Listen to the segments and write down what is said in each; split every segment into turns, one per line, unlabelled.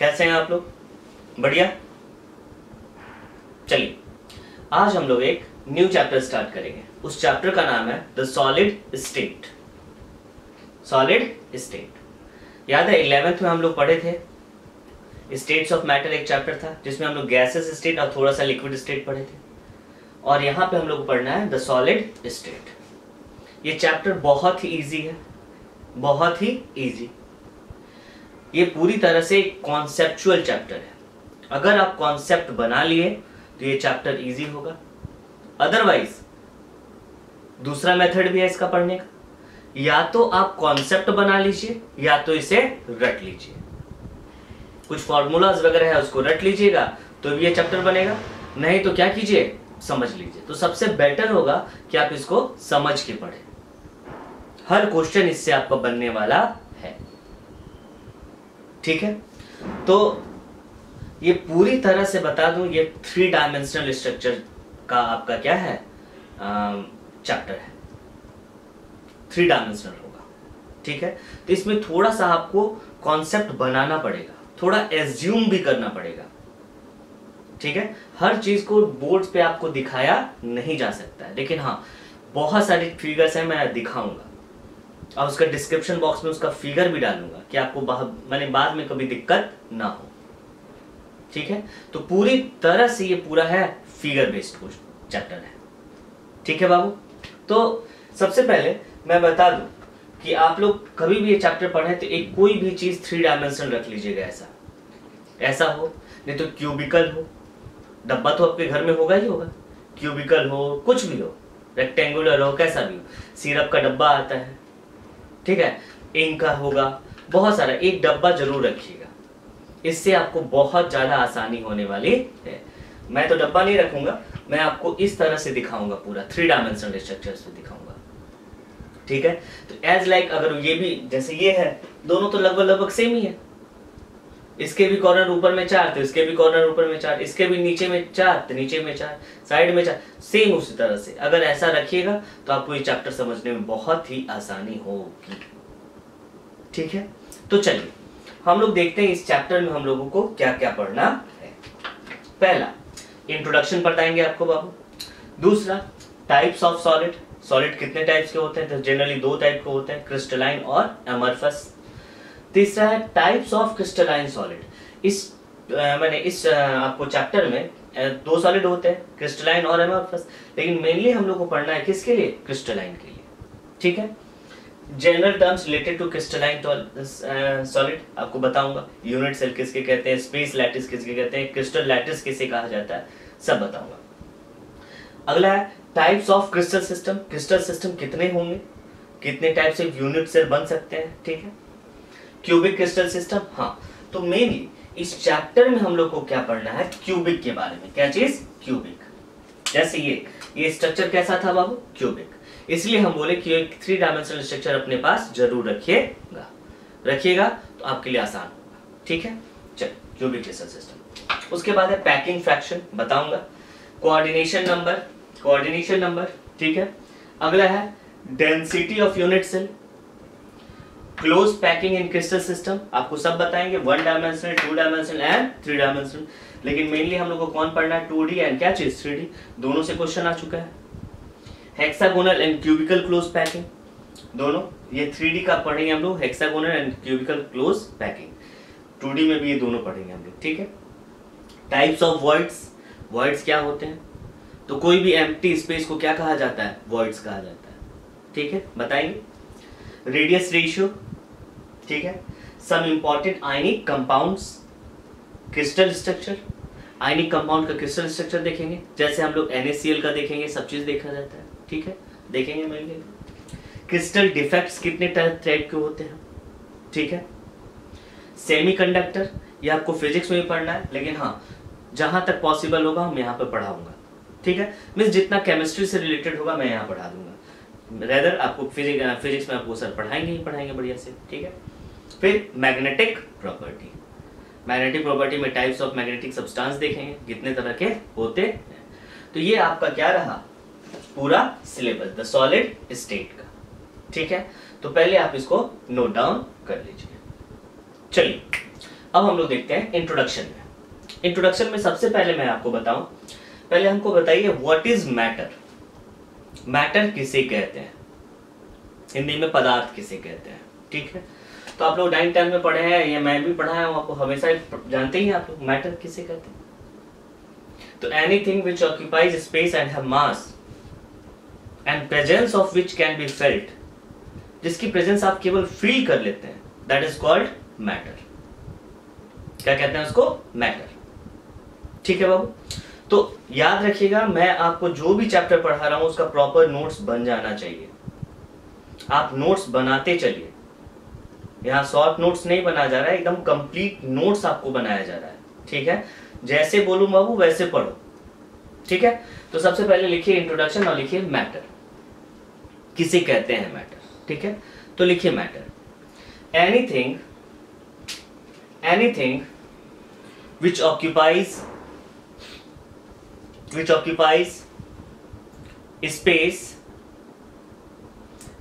कैसे हैं आप लोग? बढ़िया। चलिए आज हम लोग एक न्यू चैप्टर स्टार्ट करेंगे। उस चैप्टर का नाम है the solid state. Solid state याद है 11th में हम लोग पढ़े थे। स्टेट्स ऑफ मैटर एक चैप्टर था जिसमें हम लोग गैसेस स्टेट और थोड़ा सा लिक्विड स्टेट पढ़े थे, और यहाँ पे हम लोग को पढ़ना है द सॉलिड स्टेट। ये चैप्टर बहुत ही इजी है, बहुत ही इजी। ये पूरी तरह से कॉन्सेप्चुअल चैप्टर है। अगर आप कॉन्सेप्ट बना लिए तो ये चैप्टर इजी होगा। अदरवाइज दूसरा मेथड भी है इसका पढ़ने का, या तो आप कॉन्सेप्ट बना लीजिए या तो इसे रट लीजिए। कुछ फॉर्मूलाज वगैरह है उसको रट लीजिएगा तो भी ये चैप्टर बनेगा, नहीं तो क्या कीजिए समझ लीजिए। तो सबसे बेटर होगा कि आप इसको समझ के पढ़ें। हर क्वेश्चन इससे आपका बनने वाला है, ठीक है। तो ये पूरी तरह से बता दूं, ये 3 डायमेंशनल स्ट्रक्चर का आपका क्या है चैप्टर है। 3 डायमेंशनल होगा, ठीक है। तो इसमें थोड़ा सा आपको कॉन्सेप्ट बनाना पड़ेगा, थोड़ा एज्यूम भी करना पड़ेगा, ठीक है। हर चीज को बोर्ड पे आपको दिखाया नहीं जा सकता है, लेकिन हाँ बहुत सारी फिगर्स हैं मैं दिखाऊंगा, और उसका डिस्क्रिप्शन बॉक्स में उसका फिगर भी डालूंगा कि आपको मैंने बाद में कभी दिक्कत ना हो, ठीक है। तो पूरी तरह से ये पूरा है फिगर बेस्ड चैप्टर है, ठीक है बाबू। तो सबसे पहले मैं बता दूं कि आप लोग कभी भी ये चैप्टर पढ़े तो एक कोई भी चीज 3 डायमेंशन रख लीजिएगा। ऐसा हो, नहीं तो क्यूबिकल हो, डब्बा तो आपके घर में होगा ही होगा, क्यूबिकल हो, कुछ भी हो, रेक्टेंगुलर हो, कैसा भी हो, सिरप का डब्बा आता है, ठीक है, इंक का होगा, बहुत सारा, एक डब्बा जरूर रखिएगा। इससे आपको बहुत ज्यादा आसानी होने वाली है। मैं तो डब्बा नहीं रखूंगा, मैं आपको इस तरह से दिखाऊंगा, पूरा 3 डायमेंशनल स्ट्रक्चर से दिखाऊंगा, ठीक है। तो एज लाइक अगर ये भी जैसे ये है, दोनों तो लगभग सेम ही है। इसके भी कॉर्नर ऊपर में 4 तो इसके भी कॉर्नर ऊपर में 4, इसके भी नीचे में 4 तो नीचे में 4, साइड में 4, सेम उसी तरह से अगर ऐसा रखिएगा तो आपको ये चैप्टर समझने में बहुत ही आसानी होगी, ठीक है। तो चलिए हम लोग देखते हैं इस चैप्टर में हम लोगों को क्या क्या पढ़ना है। पहला इंट्रोडक्शन बताएंगे आपको बाबू। दूसरा टाइप्स ऑफ सॉलिड। सॉलिड कितने टाइप्स के होते हैं? तो जनरली 2 टाइप के होते हैं, क्रिस्टलाइन और एमरफस। तीसरा है टाइप्स ऑफ क्रिस्टलाइन सॉलिड। इस आपको चैप्टर में 2 सॉलिड होते हैं, क्रिस्टलाइन और एमरफस, लेकिन मेनली हम लोग को पढ़ना है किसके लिए? क्रिस्टलाइन के लिए, ठीक है। General terms related to crystalline solid आपको बताऊंगा। यूनिट सेल किसके कहते हैं, स्पेस लैटिस किसके कहते हैं, क्रिस्टल लैटिस किसे कहा जाता है, सब बताऊंगा। अगला है types of crystal system. Crystal system कितने होंगे, कितने टाइप से यूनिट सेल बन सकते हैं, ठीक है। क्यूबिक क्रिस्टल सिस्टम, हाँ। तो मेनली इस चैप्टर में हम लोग को क्या पढ़ना है? क्यूबिक के बारे में। क्या चीज? क्यूबिक। जैसे ये स्ट्रक्चर कैसा था बाबू? क्यूबिक। इसलिए हम बोले कि एक 3 डायमेंशनल स्ट्रक्चर अपने पास जरूर रखिएगा तो आपके लिए आसान होगा, ठीक है। चलिए क्यूबिक क्रिस्टल सिस्टम। उसके बाद है पैकिंग फ्रैक्शन बताऊंगा, कोऑर्डिनेशन नंबर, ठीक है। अगला है density of unit cell, close packing in crystal system, आपको सब बताएंगे, 1 डायमेंशनल, 2 डायमेंशनल एंड 3 डायमेंशनल। लेकिन मेनली हम लोग को कौन पढ़ना है? 2D एंड क्या चीज? 3D। दोनों से क्वेश्चन आ चुका है। Hexagonal and cubical close packing, दोनों ये 3D का पढ़ेंगे हम लोग, hexagonal and cubical close packing. 2D में भी ये दोनों पढ़ेंगे हम लोग, ठीक है। टाइप्स ऑफ वॉइड्स क्या होते हैं? तो कोई भी एम्प्टी स्पेस को क्या कहा जाता है? वॉइड्स कहा जाता है, ठीक है, बताएंगे। रेडियस रेशियो, ठीक है। Some important ionic compounds, crystal structure, ionic compound का क्रिस्टल स्ट्रक्चर देखेंगे, जैसे हम लोग NaCl का देखेंगे, सब चीज देखा जाता है, ठीक है, देखेंगे मिलेंगे। क्रिस्टल डिफेक्ट्स कितने टाइप के होते हैं, ठीक है। सेमीकंडक्टर, ये आपको फिजिक्स में भी पढ़ना है, लेकिन हाँ जहां तक पॉसिबल होगा हम यहाँ पे पढ़ाऊंगा, ठीक है। मीन्स जितना केमिस्ट्री से रिलेटेड होगा मैं यहाँ पढ़ा दूंगा, रेदर आपको फिजिक्स में आपको सर पढ़ाएंगे बढ़िया से, ठीक है। फिर मैग्नेटिक प्रॉपर्टी में टाइप्स ऑफ मैग्नेटिक सब्सटेंस देखेंगे, कितने तरह के होते हैं। तो ये आपका क्या रहा पूरा सिलेबस द सॉलिड स्टेट का, ठीक है। तो पहले आप इसको नोट डाउन कर लीजिए। चलिए अब हम लोग देखते हैं इंट्रोडक्शन में। इंट्रोडक्शन में सबसे पहले मैं आपको बताऊं, पहले हमको बताइए व्हाट इज मैटर। मैटर किसे कहते हैं, हिंदी में पदार्थ किसे कहते हैं। ठीक है, तो आप लोग 9th 10th में पढ़े हैं, या मैं भी पढ़ा हूं, आपको हमेशा जानते ही आप लोग मैटर किसे कहते हैं। तो anything which occupies space and have mass and presence of which can be felt, जिसकी प्रेजेंस आप केवल फील कर लेते हैं, दैट इज कॉल्ड मैटर। क्या कहते हैं उसको? मैटर। ठीक है बाबू, तो याद रखिएगा, मैं आपको जो भी चैप्टर पढ़ा रहा हूं उसका प्रॉपर नोट्स बन जाना चाहिए। आप नोट्स बनाते चलिए, यहाँ शॉर्ट नोट्स नहीं बनाया जा रहा है, एकदम कंप्लीट नोट्स आपको बनाया जा रहा है। ठीक है, जैसे बोलूं बाबू वैसे पढ़ो। ठीक है, तो सबसे पहले लिखिए इंट्रोडक्शन और लिखिए मैटर, किसे कहते हैं मैटर। ठीक है, तो लिखिए matter, anything which occupies space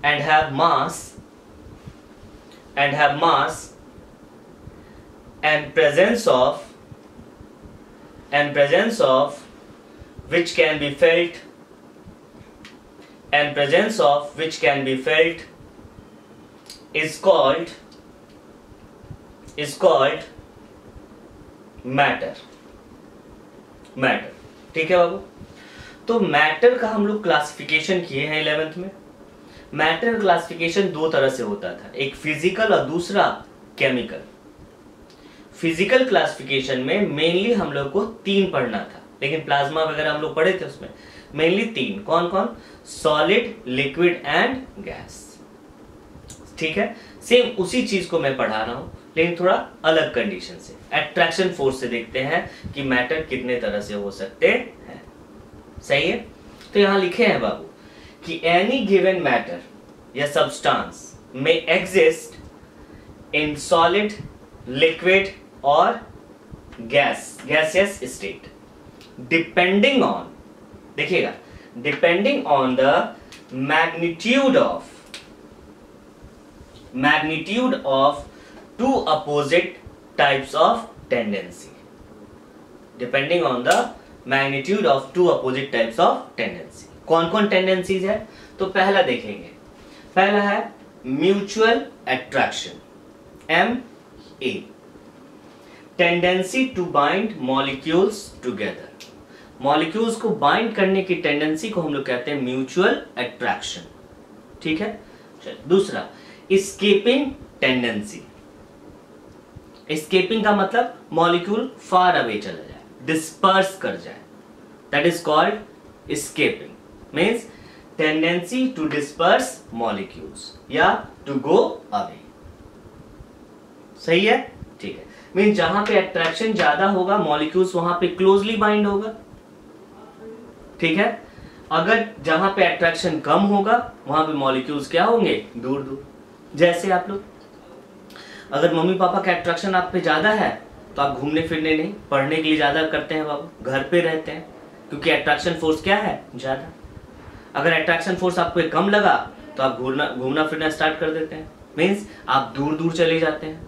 and have mass and presence of which can be felt is called matter. ठीक है बाबू, तो मैटर का हम लोग क्लासिफिकेशन किए हैं 11th में। मैटर क्लासिफिकेशन दो तरह से होता था, एक फिजिकल और दूसरा केमिकल। फिजिकल क्लासिफिकेशन में मेनली हम लोग को 3 पढ़ना था, लेकिन प्लाज्मा वगैरह हम लोग पढ़े थे, उसमें मेनली 3। कौन कौन? Solid, liquid and gas. ठीक है, सेम उसी चीज को मैं पढ़ा रहा हूं, लेकिन थोड़ा अलग कंडीशन से, अट्रैक्शन फोर्स से देखते हैं कि मैटर कितने तरह से हो सकते हैं। सही है, तो यहां लिखे हैं बाबू कि एनी गिवन मैटर या सब्सटेंस में एग्जिस्ट इन सॉलिड, लिक्विड और गैसियस स्टेट, डिपेंडिंग ऑन, देखिएगा, depending on the magnitude of two opposite types of tendency, depending on the magnitude of two opposite types of tendency। कौन कौन tendencies है? तो पहला देखेंगे, पहला है mutual attraction, MA, tendency to bind molecules together. Molecules को बाइंड करने की टेंडेंसी को हम लोग कहते हैं म्यूचुअल एट्रैक्शन। ठीक है, दूसरा एस्केपिंग टेंडेंसी। एस्केपिंग का मतलब मॉलिक्यूल फार अवे चला जाए, डिस्पर्स कर जाए, that is called escaping, means tendency to disperse molecules या टू गो अवे। सही है, ठीक है, मींस जहां पे अट्रैक्शन ज्यादा होगा मॉलिक्यूल्स वहां पे क्लोजली बाइंड होगा। ठीक है, अगर जहां पे अट्रैक्शन कम होगा वहां पे मॉलिक्यूल्स क्या होंगे? दूर दूर। जैसे आप लोग, अगर मम्मी पापा का अट्रैक्शन आप पे ज्यादा है तो आप घूमने फिरने नहीं, पढ़ने के लिए ज्यादा करते हैं बाबू, घर पे रहते हैं, क्योंकि अट्रैक्शन फोर्स क्या है? ज्यादा। अगर अट्रैक्शन फोर्स आपको कम लगा तो आप घूमना फिरना स्टार्ट कर देते हैं, मींस आप दूर दूर चले जाते हैं,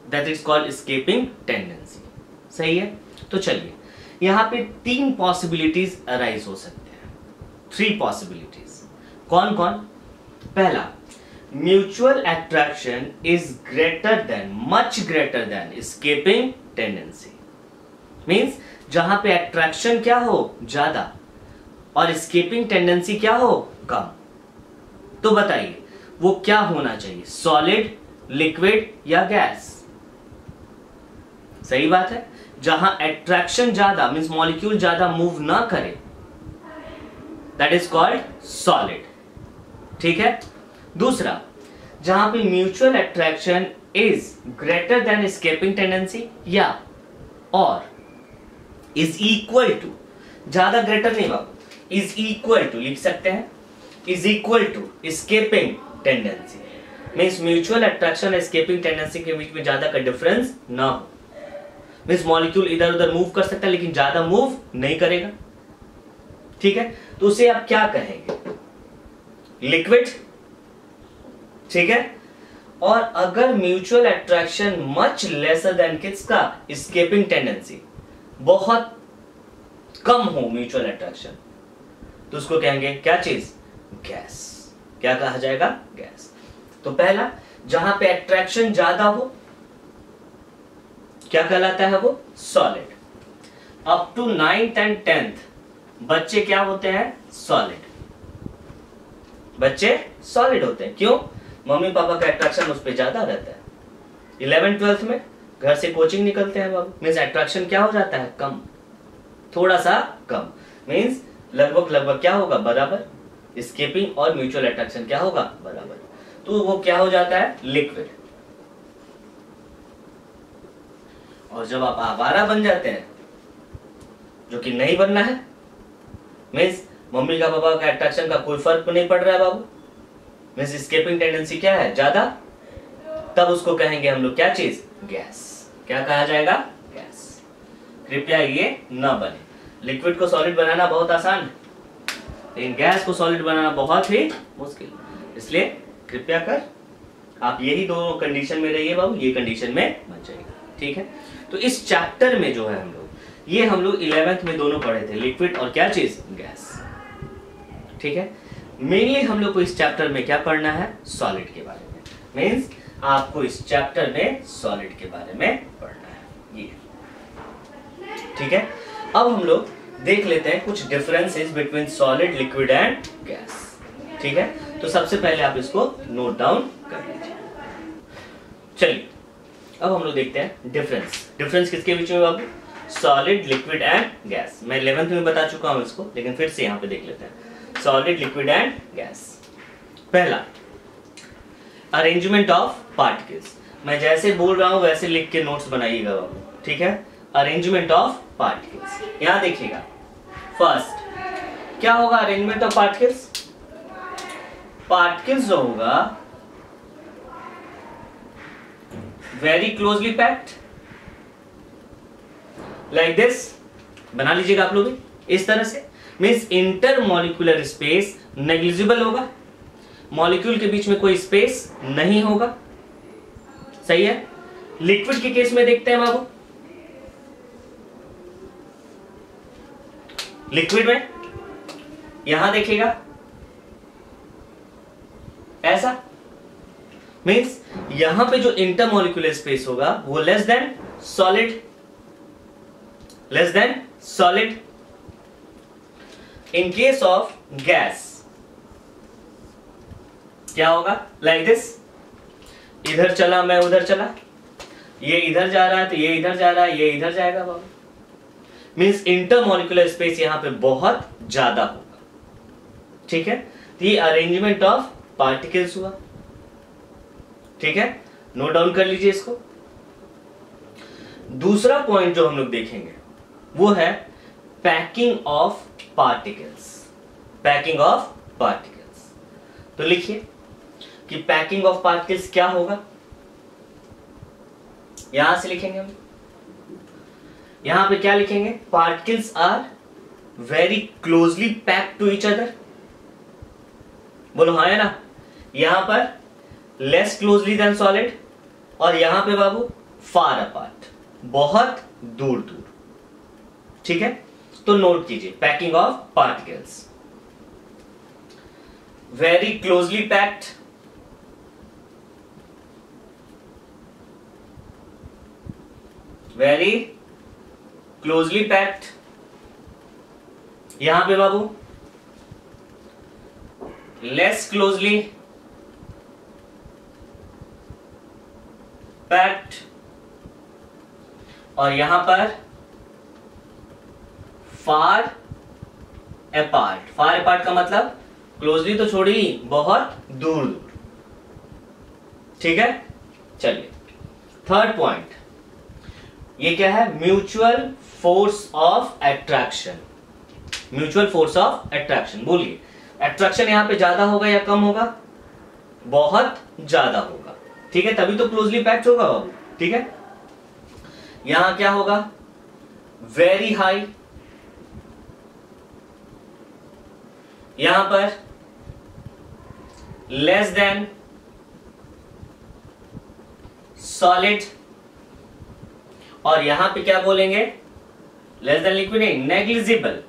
that is called escaping tendency. सही है, तो चलिए यहाँ पे 3 पॉसिबिलिटीज अराइज हो सकते हैं, 3 पॉसिबिलिटीज। कौन कौन? पहला, mutual attraction is greater then, much greater than escaping tendency, means जहां पे अट्रैक्शन क्या हो? ज्यादा, और एस्केपिंग टेंडेंसी क्या हो? कम। तो बताइए वो क्या होना चाहिए? सॉलिड, लिक्विड या गैस? सही बात है, जहां अट्रैक्शन ज्यादा मींस मॉलिक्यूल ज्यादा मूव ना करे, दैट इज कॉल्ड सॉलिड। ठीक है, दूसरा, जहां पे mutual attraction is greater than escaping tendency या और इज इक्वल टू, ज्यादा ग्रेटर नहीं बाबू, इज इक्वल टू लिख सकते हैं, is equal to escaping tendency, means mutual attraction और एस्केपिंग टेंडेंसी के बीच में ज्यादा का डिफरेंस ना हो, मींस मॉलिक्यूल इधर उधर मूव कर सकता है लेकिन ज्यादा मूव नहीं करेगा। ठीक है, तो उसे आप क्या कहेंगे? लिक्विड। ठीक है, और अगर mutual attraction much lesser than किसका, एस्केपिंग टेंडेंसी, बहुत कम हो म्यूचुअल अट्रैक्शन, तो उसको कहेंगे क्या चीज, गैस। क्या कहा जाएगा, गैस। तो पहला, जहां पे अट्रैक्शन ज्यादा हो क्या कहलाता है, वो solid. Up to 9th and 10th बच्चे क्या होते हैं, सॉलिड, बच्चे सॉलिड होते हैं। क्यों, मम्मी पापा का अट्रैक्शन उस पर ज्यादा रहता है। 11th 12th में घर से कोचिंग निकलते हैं बाबू, मीन्स अट्रैक्शन क्या हो जाता है, कम, थोड़ा सा कम, मीन्स लगभग क्या होगा, बराबर। एस्केपिंग और म्यूचुअल अट्रैक्शन क्या होगा, बराबर। तो वो क्या हो जाता है, लिक्विड। और जब आप आवारा बन जाते हैं, जो कि नहीं बनना है, मीन्स मम्मी का पापा का अट्रैक्शन का कोई फर्क नहीं पड़ रहा है बाबू, मीन्स एस्केपिंग टेंडेंसी क्या है, ज्यादा, तब उसको कहेंगे हम लोग क्या चीज, गैस। क्या कहा जाएगा, गैस। कृपया ये न बने। लिक्विड को सॉलिड बनाना बहुत आसान है, लेकिन गैस को सॉलिड बनाना बहुत ही मुश्किल, इसलिए कृपया कर आप यही दो कंडीशन में रहिए बाबू, ये कंडीशन में बन जाएगा, ठीक है। तो इस चैप्टर में जो है हम लोग 11th में दोनों पढ़े थे, लिक्विड और क्या चीज, गैस, ठीक है। मेनली हम लोग को इस चैप्टर में क्या पढ़ना है, सॉलिड के बारे में, मीन्स आपको इस चैप्टर में सॉलिड के बारे में पढ़ना है, ये, ठीक है। अब हम लोग देख लेते हैं कुछ differences between solid, liquid and gas, ठीक है। तो सबसे पहले आप इसको नोट डाउन कर लीजिए। चलिए अब हम लोग देखते हैं डिफरेंस किसके बीच में बाबू, सॉलिड, लिक्विड एंड गैस। मैं 11th में बता चुका हूं इसको, लेकिन फिर से यहाँ पे देख लेते हैं, सॉलिड, लिक्विड एंड गैस। पहला, अरेंजमेंट ऑफ पार्टिकल्स। मैं जैसे बोल रहा हूं वैसे लिख के नोट्स बनाइएगा बाबू, ठीक है। अरेंजमेंट ऑफ पार्टिकल्स, यहां देखिएगा। फर्स्ट क्या होगा, अरेंजमेंट ऑफ पार्टिकल्स। पार्टिकल्स जो होगा very closely packed like this, बना लीजिएगा आप लोग भी इस तरह से, means inter molecular space negligible होगा, मॉलिक्यूल के बीच में कोई स्पेस नहीं होगा, सही है। लिक्विड के केस में देखते हैं बाबू, लिक्विड में यहां देखिएगा ऐसा, मींस यहां पे जो इंटरमॉलिक्यूलर स्पेस होगा वो less than solid, in case of gas क्या होगा, लाइक दिस, इधर चला मैं उधर चला, ये इधर जा रहा है तो ये इधर जा रहा है, ये इधर जाएगा बाबू, मींस इंटरमॉलिक्यूलर स्पेस यहां पे बहुत ज्यादा होगा, ठीक है। तो ये अरेंजमेंट ऑफ पार्टिकल्स हुआ, ठीक है, नोट डाउन कर लीजिए इसको। दूसरा पॉइंट जो हम लोग देखेंगे वो है पैकिंग ऑफ पार्टिकल्स, तो लिखिए कि पैकिंग ऑफ पार्टिकल्स क्या होगा, यहां से लिखेंगे हम, यहां पे क्या लिखेंगे, particles are very closely packed to each other, बोलो हाँ है ना। यहां पर लेस क्लोजली देन सॉलिड, और यहां पे बाबू फार अपार्ट, बहुत दूर दूर, ठीक है। तो नोट कीजिए, packing of particles, very closely packed, very closely packed, यहां पे बाबू लेस क्लोजली पैक्ड, और यहां पर फार अपार्ट का मतलब क्लोजली तो छोड़ी, बहुत दूर दूर, ठीक है। चलिए थर्ड पॉइंट, ये क्या है, म्यूचुअल फोर्स ऑफ अट्रैक्शन, बोलिए अट्रैक्शन यहां पे ज्यादा होगा या कम होगा, बहुत ज्यादा होगा, ठीक है, तभी तो क्लोजली पैक्ड होगा बाबू, ठीक है। यहां क्या होगा, वेरी हाई, यहां पर लेस देन, सॉलिड, और यहां पे क्या बोलेंगे, लेस देन लिक्विड नहीं, नेग्लिजिबल।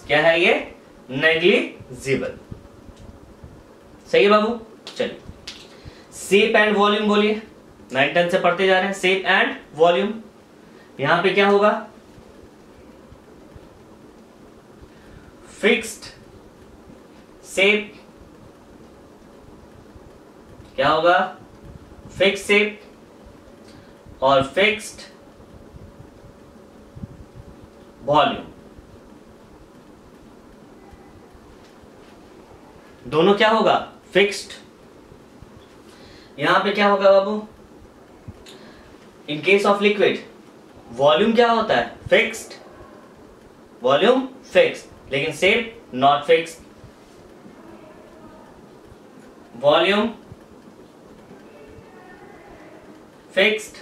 क्या है ये, नेग्लिजिबल। सही है बाबू। चलिए शेप एंड वॉल्यूम बोलिए, 9-10 से पढ़ते जा रहे हैं। शेप एंड वॉल्यूम, यहां पे क्या होगा, फिक्स्ड शेप, क्या होगा, फिक्स्ड शेप और फिक्स्ड वॉल्यूम, दोनों क्या होगा, फिक्स्ड। यहां पे क्या होगा बाबू, in case of liquid volume क्या होता है, फिक्स्ड, वॉल्यूम फिक्स्ड, लेकिन shape not fixed. Volume fixed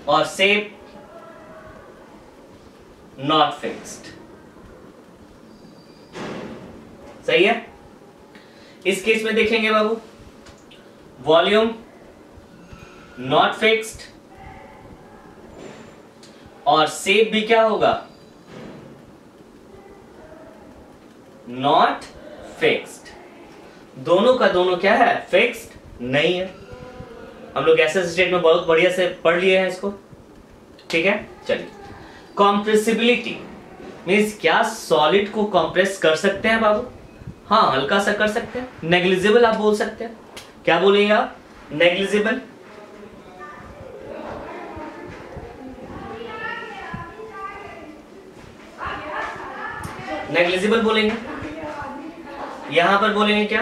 और शेप नॉट फिक्स्ड। सही है। इस केस में देखेंगे बाबू, वॉल्यूम नॉट फिक्स्ड और शेप भी क्या होगा, नॉट फिक्स्ड। दोनों का दोनों क्या है, फिक्स्ड नहीं है। हम लोग गैसेस स्टेट में बहुत बढ़िया से पढ़ लिए हैं इसको, ठीक है। चलिए, कॉम्प्रेसिबिलिटी मीन्स क्या सॉलिड को कंप्रेस कर सकते हैं बाबू, हाँ हल्का सा कर सकते हैं। नेग्लिजिबल आप बोल सकते हैं, क्या बोलेंगे आप, नेग्लिजिबल। नेग्लिजिबल बोलेंगे। यहां पर बोलेंगे क्या,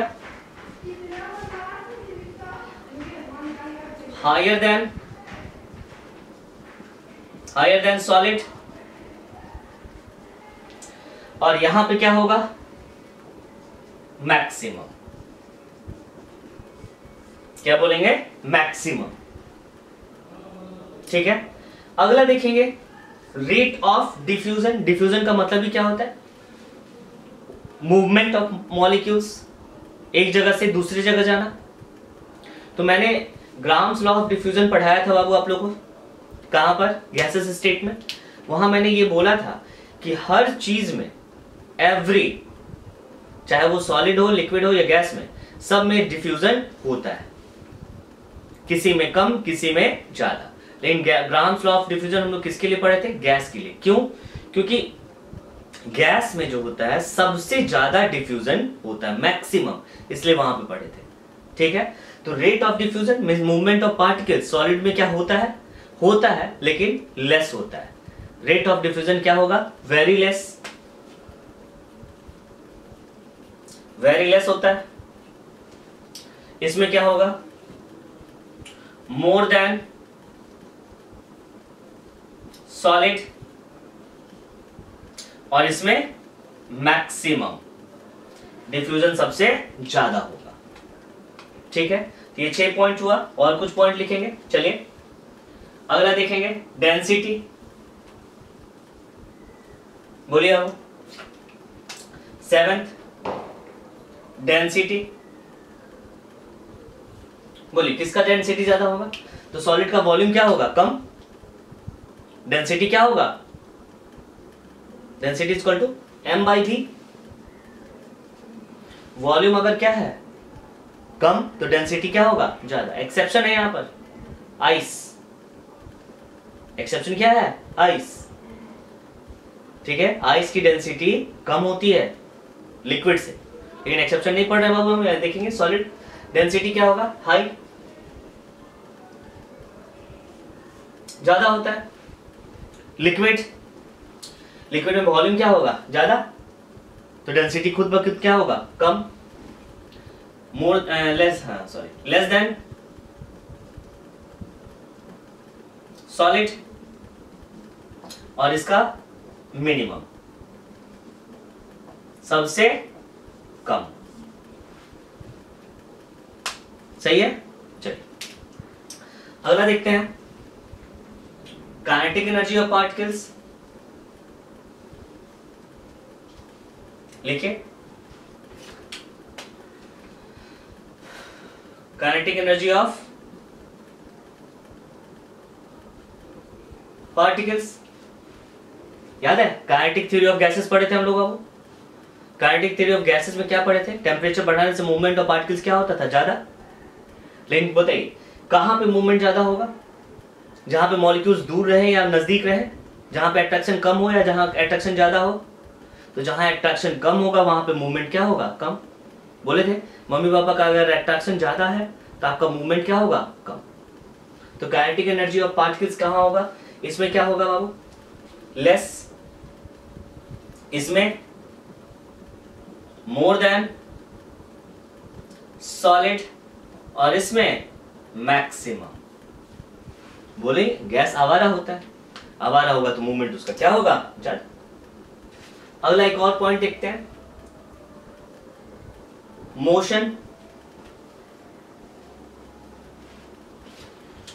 हायर देन सॉलिड, और यहां पे क्या होगा, मैक्सिमम। क्या बोलेंगे, मैक्सिमम। ठीक है। अगला देखेंगे, रेट ऑफ डिफ्यूजन। डिफ्यूजन का मतलब ही क्या होता है, मूवमेंट ऑफ मॉलिक्यूल्स, एक जगह से दूसरी जगह जाना। तो मैंने ग्राम्स लॉ ऑफ डिफ्यूजन पढ़ाया था बाबू आप लोगों को, कहां पर, गैसेस स्टेट में। वहां मैंने ये बोला था कि हर चीज में, एवरी, चाहे वो सॉलिड हो, लिक्विड हो या गैस में, सब में डिफ्यूजन होता है, किसी में कम, किसी में ज्यादा। लेकिन ग्राम्स लॉ ऑफ डिफ्यूजन हम लोग किसके लिए पढ़े थे, गैस के लिए। क्यों, क्योंकि गैस में जो होता है सबसे ज्यादा डिफ्यूजन होता है, मैक्सिमम, इसलिए वहां पे पढ़े थे। ठीक है। तो rate of diffusion means movement of particles. Solid में क्या होता है लेकिन लेस होता है। रेट ऑफ डिफ्यूजन क्या होगा, वेरी लेस होता है। इसमें क्या होगा, मोर देन सॉलिड, और इसमें मैक्सिमम, डिफ्यूजन सबसे ज्यादा होगा। ठीक है। तो ये 6 पॉइंट हुआ, और कुछ पॉइंट लिखेंगे। चलिए अगला देखेंगे, डेंसिटी। बोलिए आप, 7th डेंसिटी। बोलिए किसका डेंसिटी ज्यादा होगा, तो सॉलिड का वॉल्यूम क्या होगा, कम, डेंसिटी क्या होगा, density is equal to m/v। Volume अगर क्या है, कम, तो डेंसिटी क्या होगा, ज्यादा। एक्सेप्शन है यहां पर, आइस। एक्सेप्शन क्या है, आइस। ठीक है। आइस की डेंसिटी कम होती है लिक्विड से, लेकिन एक्सेप्शन नहीं पढ़ रहे बाबू, हम देखेंगे सॉलिड डेंसिटी क्या होगा, हाई, ज्यादा होता है। लिक्विड में वॉल्यूम क्या होगा, ज्यादा, तो डेंसिटी खुद ब खुद क्या होगा, कम। लेस देन सॉलिड, और इसका मिनिमम, सबसे कम। सही है। चलिए अगला देखते हैं, काइनेटिक एनर्जी ऑफ पार्टिकल्स। लिखिए, काइनेटिक एनर्जी ऑफ पार्टिकल्स। याद है काइनेटिक थ्योरी ऑफ गैसेस पढ़े थे हम लोग। अब काइनेटिक थ्योरी ऑफ गैसेस में क्या पढ़े थे? टेम्परेचर बढ़ाने से मूवमेंट ऑफ पार्टिकल्स क्या होता था? ज्यादा। लेकिन बताइए कहां पे मूवमेंट ज्यादा होगा? जहां पे मॉलिक्यूल्स दूर रहे या नजदीक रहे, जहां पे अट्रैक्शन कम हो या जहां अट्रैक्शन ज्यादा हो? तो जहां अट्रैक्शन कम होगा वहां पे मूवमेंट क्या होगा? कम। बोले थे मम्मी पापा का अगर अट्रैक्शन ज्यादा है तो आपका मूवमेंट क्या होगा? कम। तो काइनेटिक एनर्जी ऑफ पार्टिकल्स कहां होगा? इसमें क्या होगा बाबू? लेस, इसमें मोर देन सॉलिड, और इसमें मैक्सिमम। बोले गैस आवारा होता है, आवारा होगा तो मूवमेंट उसका क्या होगा? ज्यादा। अगला एक और पॉइंट देखते हैं, motion.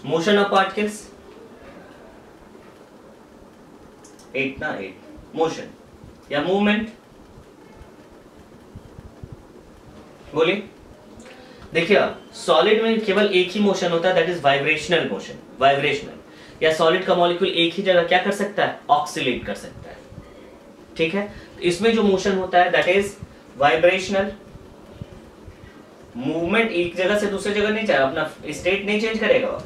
Motion of particles 8 motion या मूवमेंट। बोलिए देखिए सॉलिड में केवल एक ही मोशन होता है, that is vibrational motion. Vibrational या सॉलिड का मॉलिक्यूल एक ही जगह क्या कर सकता है? ऑक्सीलेट कर सकता है। ठीक है, तो इसमें जो मोशन होता है दैट इज वाइब्रेशनल। मूवमेंट एक जगह से दूसरी जगह नहीं जाएगा, अपना स्टेट नहीं चेंज करेगा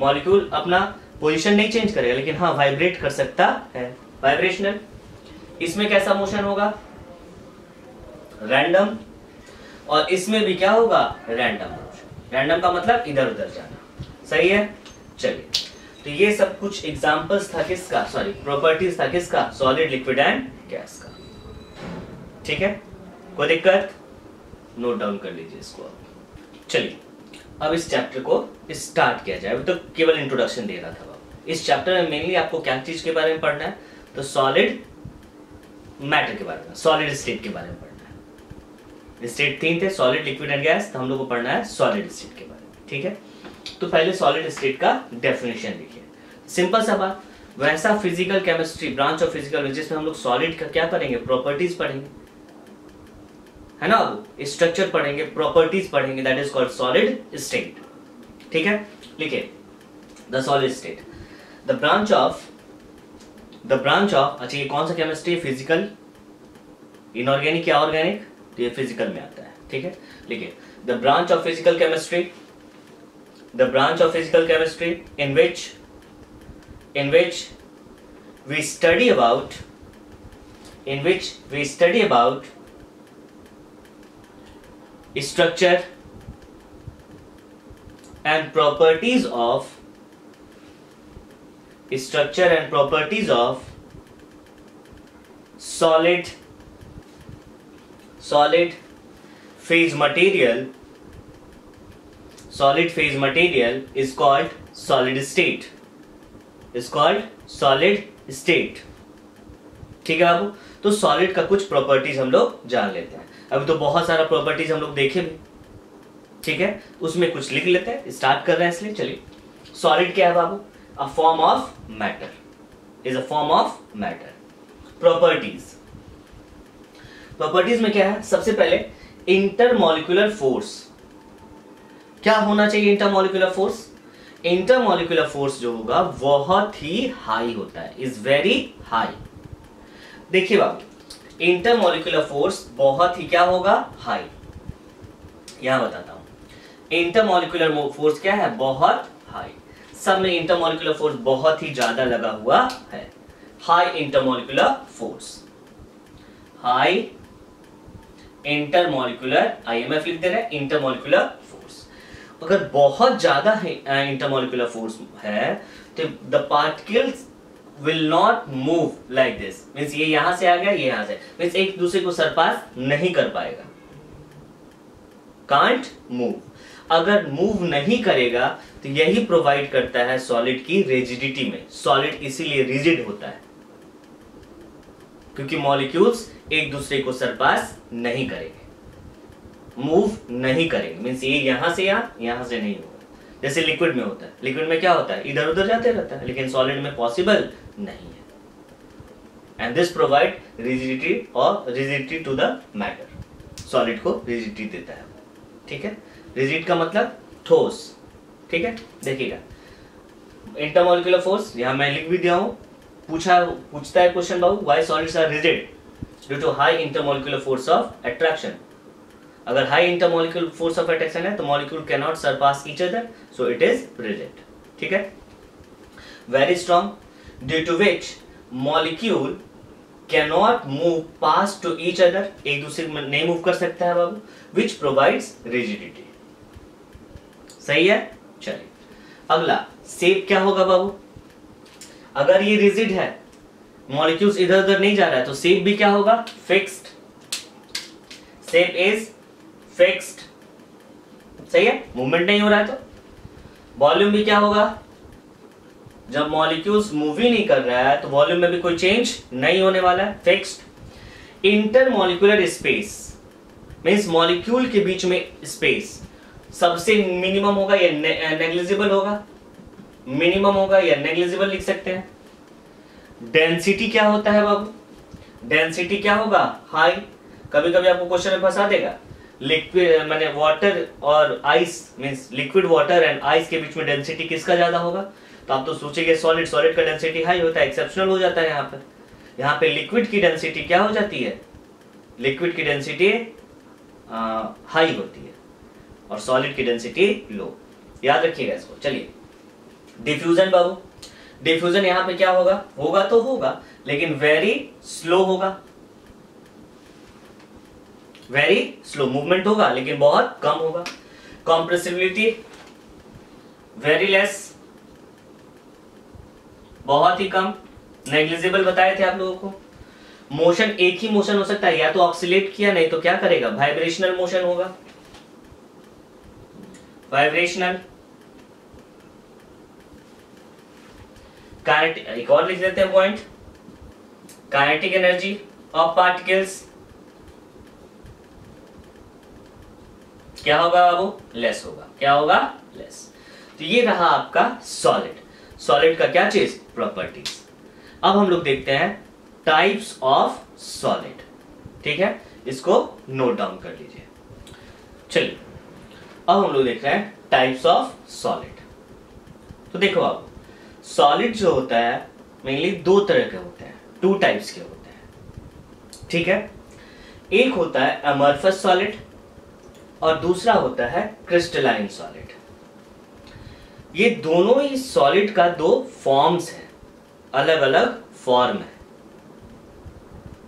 मॉलिक्यूल, अपना पोजीशन नहीं चेंज करेगा, लेकिन हाँ वाइब्रेट कर सकता है। वाइब्रेशनल। इसमें कैसा मोशन होगा? रैंडम। और इसमें भी क्या होगा? Random motion. रैंडम का मतलब इधर उधर जाना। सही है, चलिए तो ये सब कुछ एग्जांपल्स था किसका? सॉरी प्रॉपर्टीज था किसका? सॉलिड, लिक्विड एंड गैस का। ठीक है, कोई दिक्कत? नोट डाउन कर लीजिए इसको। चलिए अब इस चैप्टर को स्टार्ट किया जाए। अभी तो केवल इंट्रोडक्शन दे रहा था। इस चैप्टर में मेनली आपको क्या चीज के बारे में पढ़ना है? तो सॉलिड मैटर के बारे में, सॉलिड स्टेट के बारे में पढ़ना है। स्टेट 3 थे, सॉलिड, लिक्विड एंड गैस, तो हम लोग को पढ़ना है सॉलिड स्टेट के बारे में। ठीक है, तो पहले सॉलिड स्टेट का डेफिनेशन लिखिए। सिंपल सा बात, वैसा physical chemistry branch of physical जिसमें हम लोग सॉलिड का क्या पढ़ेंगे? प्रॉपर्टीज पढ़ेंगे, है ना बाबू? स्ट्रक्चर पढ़ेंगे, प्रॉपर्टीज पढ़ेंगे, that is called solid state. ठीक है, लिखिए the solid state, the branch of अच्छा ये कौन सा केमिस्ट्री? फिजिकल, इनऑर्गेनिक या ऑर्गेनिक? तो ये फिजिकल में आता है। ठीक है, लिखिए the branch of physical chemistry, the branch of physical chemistry in which we study about structure and properties of solid phase material is called solid state, ठीक है बाबू? तो सॉलिड का कुछ प्रॉपर्टीज हम लोग जान लेते हैं। अभी तो बहुत सारा प्रॉपर्टीज हम लोग देखे भी, ठीक है, उसमें कुछ लिख लेते हैं। स्टार्ट कर रहे हैं इसलिए चलिए। सॉलिड क्या है बाबू? A form of matter, is a form of matter. Properties में क्या है? सबसे पहले इंटरमॉलिक्यूलर फोर्स। क्या होना चाहिए इंटरमॉलिक्यूलर फोर्स? इंटरमॉलिक्यूलर फोर्स जो होगा बहुत ही हाई होता है, इज वेरी हाई। देखिए बाबू, इंटरमॉलिक्यूलर फोर्स बहुत ही क्या होगा? हाई। यहां बताता हूं, इंटरमॉलिक्यूलर फोर्स क्या है? बहुत हाई। सब में इंटरमॉलिक्यूलर फोर्स बहुत ही ज्यादा लगा हुआ है। High intermolecular force, high intermolecular, IMF लिख दे रहे हैं, इंटरमॉलिक्यूलर फोर्स। अगर बहुत ज्यादा इंटरमॉलिक्यूलर फोर्स है तो the particles will not move like this, means ये यहां से आ गया, ये यहां से, मींस एक दूसरे को सरपास नहीं कर पाएगा, कांट मूव। अगर मूव नहीं करेगा तो यही प्रोवाइड करता है सॉलिड की रिजिडिटी में। सॉलिड इसीलिए रिजिड होता है क्योंकि मॉलिक्यूल्स एक दूसरे को सरपास नहीं करेंगे, मूव नहीं करेंगे, मींस ये यहां से यहां से नहीं होगा। जैसे लिक्विड में होता है, लिक्विड में क्या होता है? इधर उधर जाते रहता है, लेकिन सॉलिड में पॉसिबल नहीं है। एंड दिस प्रोवाइड रिजिडिटी और rigidity to the matter, solid को रिजिडिटी देता है। ठीक है, रिजिड का मतलब ठोस। ठीक है, देखिएगा इंटरमॉलिक्यूलर फोर्स यहां मैं लिख भी दिया हूं। पूछता है क्वेश्चन बाबू, why solids are rigid due to high intermolecular force of attraction. अगर high intermolecular force of attraction है तो molecule can not surpass each other, so it is rigid. ठीक है, very strong due to which molecule can not move pass to each other, एक दूसरे में नहीं move कर सकता है बाबू, विच प्रोवाइड्स रिजिडिटी। सही है, चलिए अगला शेप क्या होगा बाबू। अगर ये रिजिड है, मॉलिक्यूल्स इधर उधर नहीं जा रहा है, तो शेप भी क्या होगा, फिक्स्ड। शेप इज फिक्स्ड, सही है, मूवमेंट नहीं हो रहा है। तो वॉल्यूम भी क्या होगा, जब मॉलिक्यूल्स मूव ही नहीं कर रहा है तो वॉल्यूम में भी कोई चेंज नहीं होने वाला है, fixed. Intermolecular space means molecule के बीच में स्पेस सबसे मिनिमम होगा या नेग्लिजिबल होगा, मिनिमम होगा या नेग्लिजिबल लिख सकते हैं। डेंसिटी क्या होता है बाबू, डेंसिटी क्या होगा, हाई। कभी कभी आपको क्वेश्चन में फंसा देगा, लिक्विड माने वाटर और ice means liquid water and ice के बीच में डेंसिटी किसका ज्यादा होगा, तो आप तो सोचेंगे सॉलिड, सॉलिड का डेंसिटी हाई होता है, एक्सेप्शनल हो जाता है। यहाँ पे लिक्विड की डेंसिटी क्या हो जाती है, लिक्विड की डेंसिटी हाई होती है और सॉलिड की डेंसिटी लो, याद रखिएगा इसको। चलिए डिफ्यूजन बाबू, डिफ्यूजन यहाँ पे क्या होगा, होगा तो होगा लेकिन वेरी स्लो होगा, वेरी स्लो मूवमेंट होगा लेकिन बहुत कम होगा। कॉम्प्रेसिबिलिटी वेरी लेस, बहुत ही कम, नेग्लिजिबल बताए थे आप लोगों को। मोशन एक ही मोशन हो सकता है, या तो ऑक्सीलेट किया नहीं तो क्या करेगा, वाइब्रेशनल मोशन होगा, वाइब्रेशनल। एक और लिख देते हैं point, kinetic energy of particles क्या होगा बाबू, लेस होगा। क्या होगा, लेस। तो ये रहा आपका सॉलिड, सॉलिड का क्या चीज, प्रॉपर्टीज। अब हम लोग देखते हैं टाइप्स ऑफ सॉलिड। ठीक है, इसको नोट डाउन कर लीजिए। चलिए अब हम लोग देख रहे हैं टाइप्स ऑफ सॉलिड। तो देखो आप, सॉलिड जो होता है मेनली दो तरह के होते हैं, टू टाइप्स के होते हैं। ठीक है, एक होता है अमorphous सॉलिड और दूसरा होता है क्रिस्टलाइन सॉलिड। ये दोनों ही सॉलिड का दो फॉर्म्स हैं, अलग अलग फॉर्म है।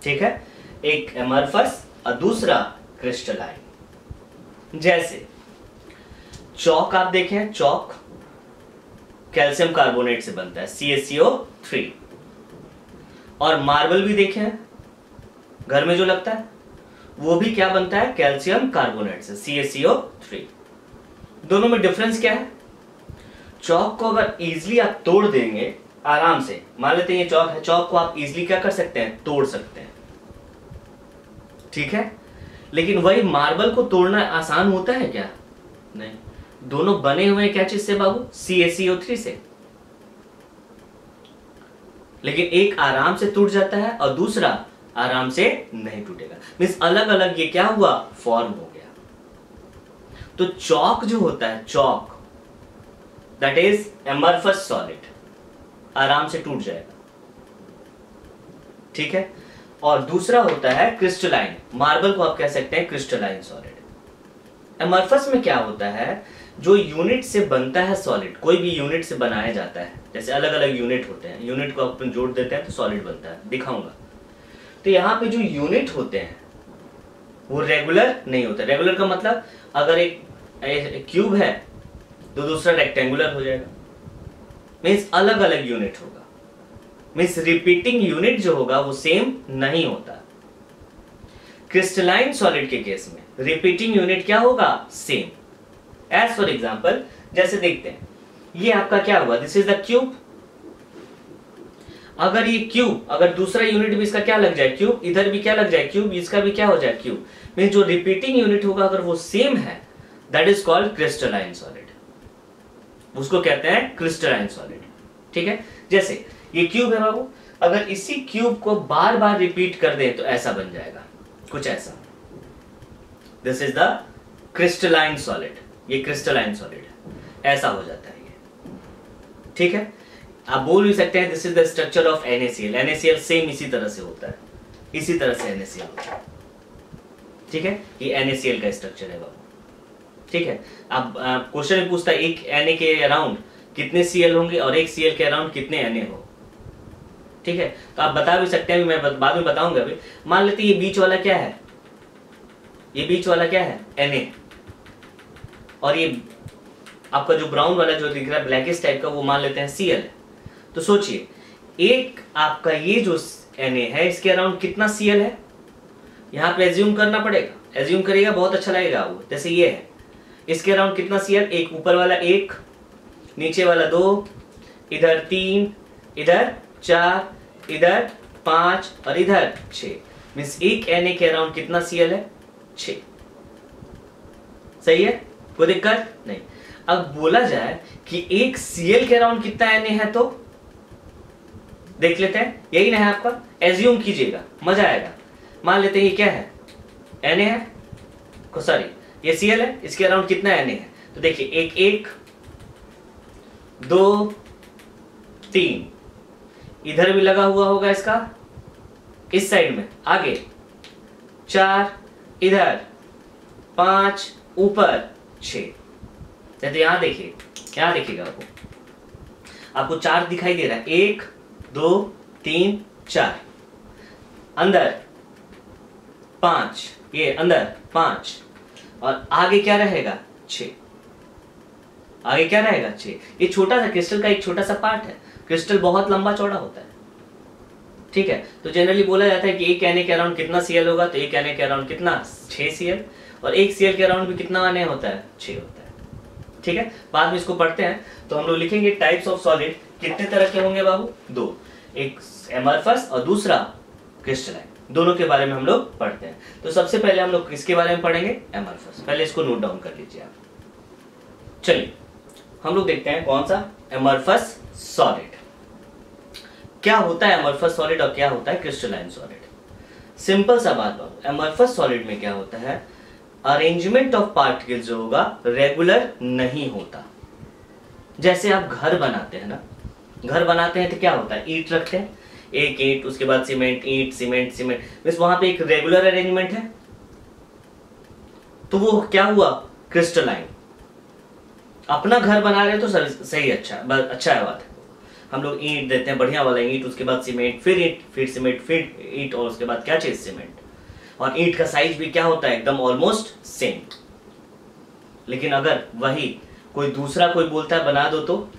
ठीक है, एक अमorphous और दूसरा क्रिस्टलाइन। जैसे चौक आप देखें, चौक कैल्शियम कार्बोनेट से बनता है CaCO3, और मार्बल भी देखें घर में जो लगता है वो भी क्या बनता है, कैल्शियम कार्बोनेट से CaCO3। दोनों में डिफरेंस क्या है, चौक को अगर इजीली आप तोड़ देंगे आराम से, मान लेते हैं ये चौक है, चौक को आप इजीली क्या कर सकते हैं, तोड़ सकते हैं। ठीक है, लेकिन वही मार्बल को तोड़ना आसान होता है क्या, नहीं। दोनों बने हुए हैं क्या चीज से बाबू, CaCO3 से, लेकिन एक आराम से टूट जाता है और दूसरा आराम से नहीं टूटेगा। मींस अलग अलग ये क्या हुआ, फॉर्म हो गया। तो चौक जो होता है, चौक दैट इज अमorphous सॉलिड, आराम से टूट जाएगा। ठीक है, और दूसरा होता है क्रिस्टलाइन, मार्बल को आप कह सकते हैं क्रिस्टलाइन सॉलिड। अमorphous में क्या होता है, जो यूनिट से बनता है सॉलिड, कोई भी यूनिट से बनाया जाता है, जैसे अलग अलग यूनिट होते हैं, यूनिट को अपन जोड़ देते हैं तो सॉलिड बनता है, दिखाऊंगा। तो यहाँ पे जो यूनिट होते हैं वो रेगुलर नहीं होता। रेगुलर का मतलब अगर एक क्यूब है तो दूसरा रेक्टेंगुलर हो जाएगा, मीन्स अलग अलग यूनिट होगा। मीन्स रिपीटिंग यूनिट जो होगा वो सेम नहीं होता। क्रिस्टलाइन सॉलिड के केस में रिपीटिंग यूनिट क्या होगा, सेम। एज फॉर एग्जाम्पल जैसे देखते हैं, ये आपका क्या हुआ, दिस इज द क्यूब। अगर ये क्यूब, अगर दूसरा यूनिट भी इसका क्या लग जाए, क्यूब, इधर भी क्या लग जाए, क्यूब, इसका भी क्या हो जाए, क्यूब। मींस जो रिपीटिंग यूनिट होगा अगर वो सेम है, that is called crystalline solid, उसको कहते हैं क्रिस्टलाइन सॉलिड। ठीक है, जैसे ये क्यूब है बाबू, अगर इसी क्यूब को बार बार रिपीट कर दें तो ऐसा बन जाएगा, कुछ ऐसा। This is the crystalline solid. ये क्रिस्टलाइन सॉलिड है, ऐसा हो जाता है ये। ठीक है, आप बोल भी सकते हैं this is the structure of NaCl। NaCl same इसी तरह से होता है, इसी तरह से NaCl होता है। ठीक है, ये NaCl का स्ट्रक्चर है बाबू। ठीक है, अब क्वेश्चन में पूछता है एक Na के अराउंड कितने Cl होंगे और एक Cl के अराउंड कितने Na हो। ठीक है, तो आप बता भी सकते हैं, मैं बाद में बताऊंगा। अभी मान लेते हैं ये बीच वाला क्या है, ये बीच वाला क्या है Na, और ये आपका जो ब्राउन वाला जो दिख रहा है ब्लैकिश टाइप का, वो मान लेते हैं Cl है। तो सोचिए एक आपका ये जो Na है इसके अराउंड कितना Cl है, यहाँ पे एज्यूम करना पड़ेगा। एज्यूम करिएगा बहुत अच्छा लगेगा वो। जैसे ये है, इसके अराउंड कितना Cl, एक ऊपर वाला 1, नीचे वाला 2, इधर 3, इधर 4, इधर 5 और इधर 6। मीन्स एक Na के अराउंड कितना Cl है, 6। सही है, कोई दिक्कत नहीं। अब बोला जाए कि एक Cl के अराउंड कितना Na है, तो देख लेते हैं। यही ना है आपका, एज्यूम कीजिएगा, मजा आएगा। मान लेते हैं ये क्या है, Na है, सॉरी ये Cl है, इसके अराउंड कितना Na है। तो देखिए 1 2 3, इधर भी लगा हुआ होगा इसका, इस साइड में आगे 4, इधर 5, ऊपर 6। तो यहां देखिए, क्या देखिएगा आपको 4 दिखाई दे रहा है, 1 2 3 4, अंदर 5, ये अंदर 5, और आगे क्या रहेगा 6, आगे क्या रहेगा 6। ये छोटा सा क्रिस्टल का एक छोटा सा पार्ट है, क्रिस्टल बहुत लंबा चौड़ा होता है। ठीक है, तो जनरली बोला जाता है कि एक Na के अराउंड कितना Cl होगा, तो एक Na के अराउंड कितना 6 Cl, और एक Cl के अराउंड भी कितना Na होता है, 6 होता है। ठीक है, बाद में इसको पढ़ते हैं। तो हम लोग लिखेंगे टाइप्स ऑफ सॉलिड कितने तरह के होंगे बाबू, 2, एक एमरफस और दूसरा क्रिस्टलाइन। दोनों के बारे में हम लोग पढ़ते हैं। तो सबसे पहले हम लोग किसके बारे में पढ़ेंगे, एमरफस। पहले इसको नोट डाउन कर लीजिए आप। चलिए हम लोग देखते हैं कौन सा, एमरफस सॉलिड। क्या होता है एमरफस सॉलिड और क्या होता है क्रिस्टलाइन सॉलिड। सिंपल सा बात बाबू, एमरफस सॉलिड में क्या होता है, अरेंजमेंट ऑफ पार्टिकल्स जो होगा रेगुलर नहीं होता। जैसे आप घर बनाते हैं ना, घर बनाते हैं तो क्या होता है, ईंट रखते हैं, एक ईंट, उसके बाद सीमेंट, ईंट सीमेंट सीमेंट, बस वहां पे एक रेगुलर अरेंजमेंट है। तो वो क्या हुआ, क्रिस्टलाइन। अपना घर बना रहे तो सही, अच्छा है बात है। हम लोग ईंट देते हैं, बढ़िया वाला ईंट, उसके बाद सीमेंट, फिर ईंट, फिर सीमेंट, फिर ईंट, और उसके बाद क्या चीज, सीमेंट। और ईंट का साइज भी क्या होता है, एकदम ऑलमोस्ट सेम। लेकिन अगर वही कोई दूसरा कोई बोलता है बना दो, तो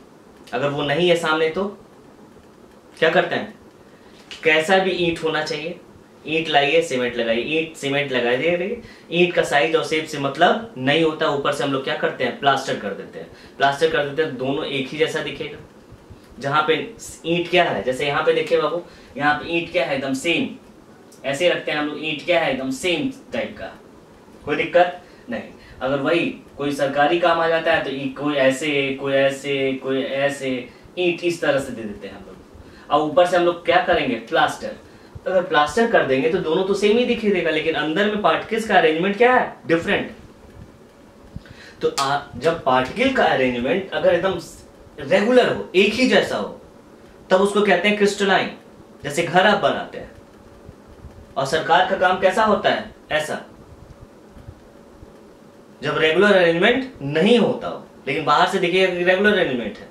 अगर वो नहीं है सामने तो क्या करते हैं, कैसा भी ईंट होना चाहिए, ईंट लाइए सीमेंट लगाइए, ईंट सीमेंट लगा दे। ईंट का साइज और शेप से मतलब नहीं होता, ऊपर से हम लोग क्या करते हैं, प्लास्टर कर देते हैं। प्लास्टर कर देते हैं, दोनों एक ही जैसा दिखेगा। जहां पे ईंट क्या है, जैसे यहाँ पे देखिए बाबू, यहाँ पे ईंट क्या है, एकदम सेम, ऐसे रखते हैं हम लोग, ईंट क्या है, एकदम सेम टाइप का, कोई दिक्कत नहीं। अगर वही कोई सरकारी काम आ जाता है तो कोई ऐसे कोई ऐसे कोई ऐसे, ईंट इस तरह से दे देते हैं हम लोग। और ऊपर से हम लोग क्या करेंगे, प्लास्टर। अगर प्लास्टर कर देंगे तो दोनों तो सेम ही दिखाई देगा, लेकिन अंदर में पार्टिकल्स का अरेंजमेंट क्या है, डिफरेंट। तो जब पार्टिकल का अरेंजमेंट अगर एकदम रेगुलर हो, एक ही जैसा हो, तब उसको कहते हैं क्रिस्टलाइन। जैसे घर आप बनाते हैं और सरकार का काम कैसा होता है, ऐसा। जब रेगुलर अरेंजमेंट नहीं होता हो, लेकिन बाहर से देखिएगा कि रेगुलर अरेंजमेंट है,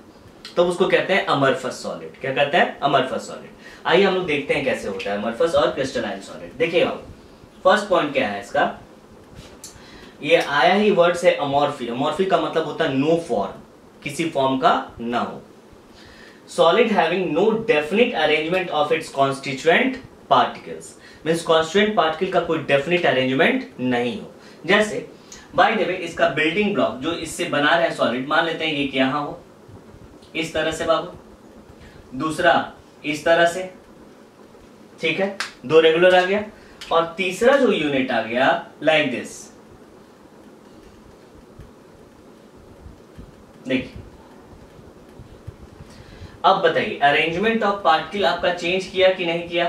तो उसको कहते हैं अमरफस सॉलिड। क्या कहते हैं, अमरफस सॉलिड। आइए हम लोग देखते हैं कैसे होता है अमरफस और क्रिस्टलाइन सॉलिड। देखिएगा फर्स्ट पॉइंट क्या है इसका, ये आया ही वर्ड से अमॉर्फी। अमॉर्फी का मतलब होता है नो फॉर्म, किसी फॉर्म का ना हो। Solid having no definite arrangement of its constituent particles, means constituent particle का कोई डेफिनिट अरेंजमेंट नहीं हो। जैसे बाय द वे इसका बिल्डिंग ब्लॉक जो इससे बना रहे हैं सॉलिड, मान लेते हैं ये यहां हो इस तरह से बाबू, दूसरा इस तरह से, ठीक है, 2 रेगुलर आ गया, और तीसरा जो यूनिट आ गया लाइक दिस। देखिए अब बताइए अरेंजमेंट ऑफ पार्टिकल आपका चेंज किया कि नहीं किया,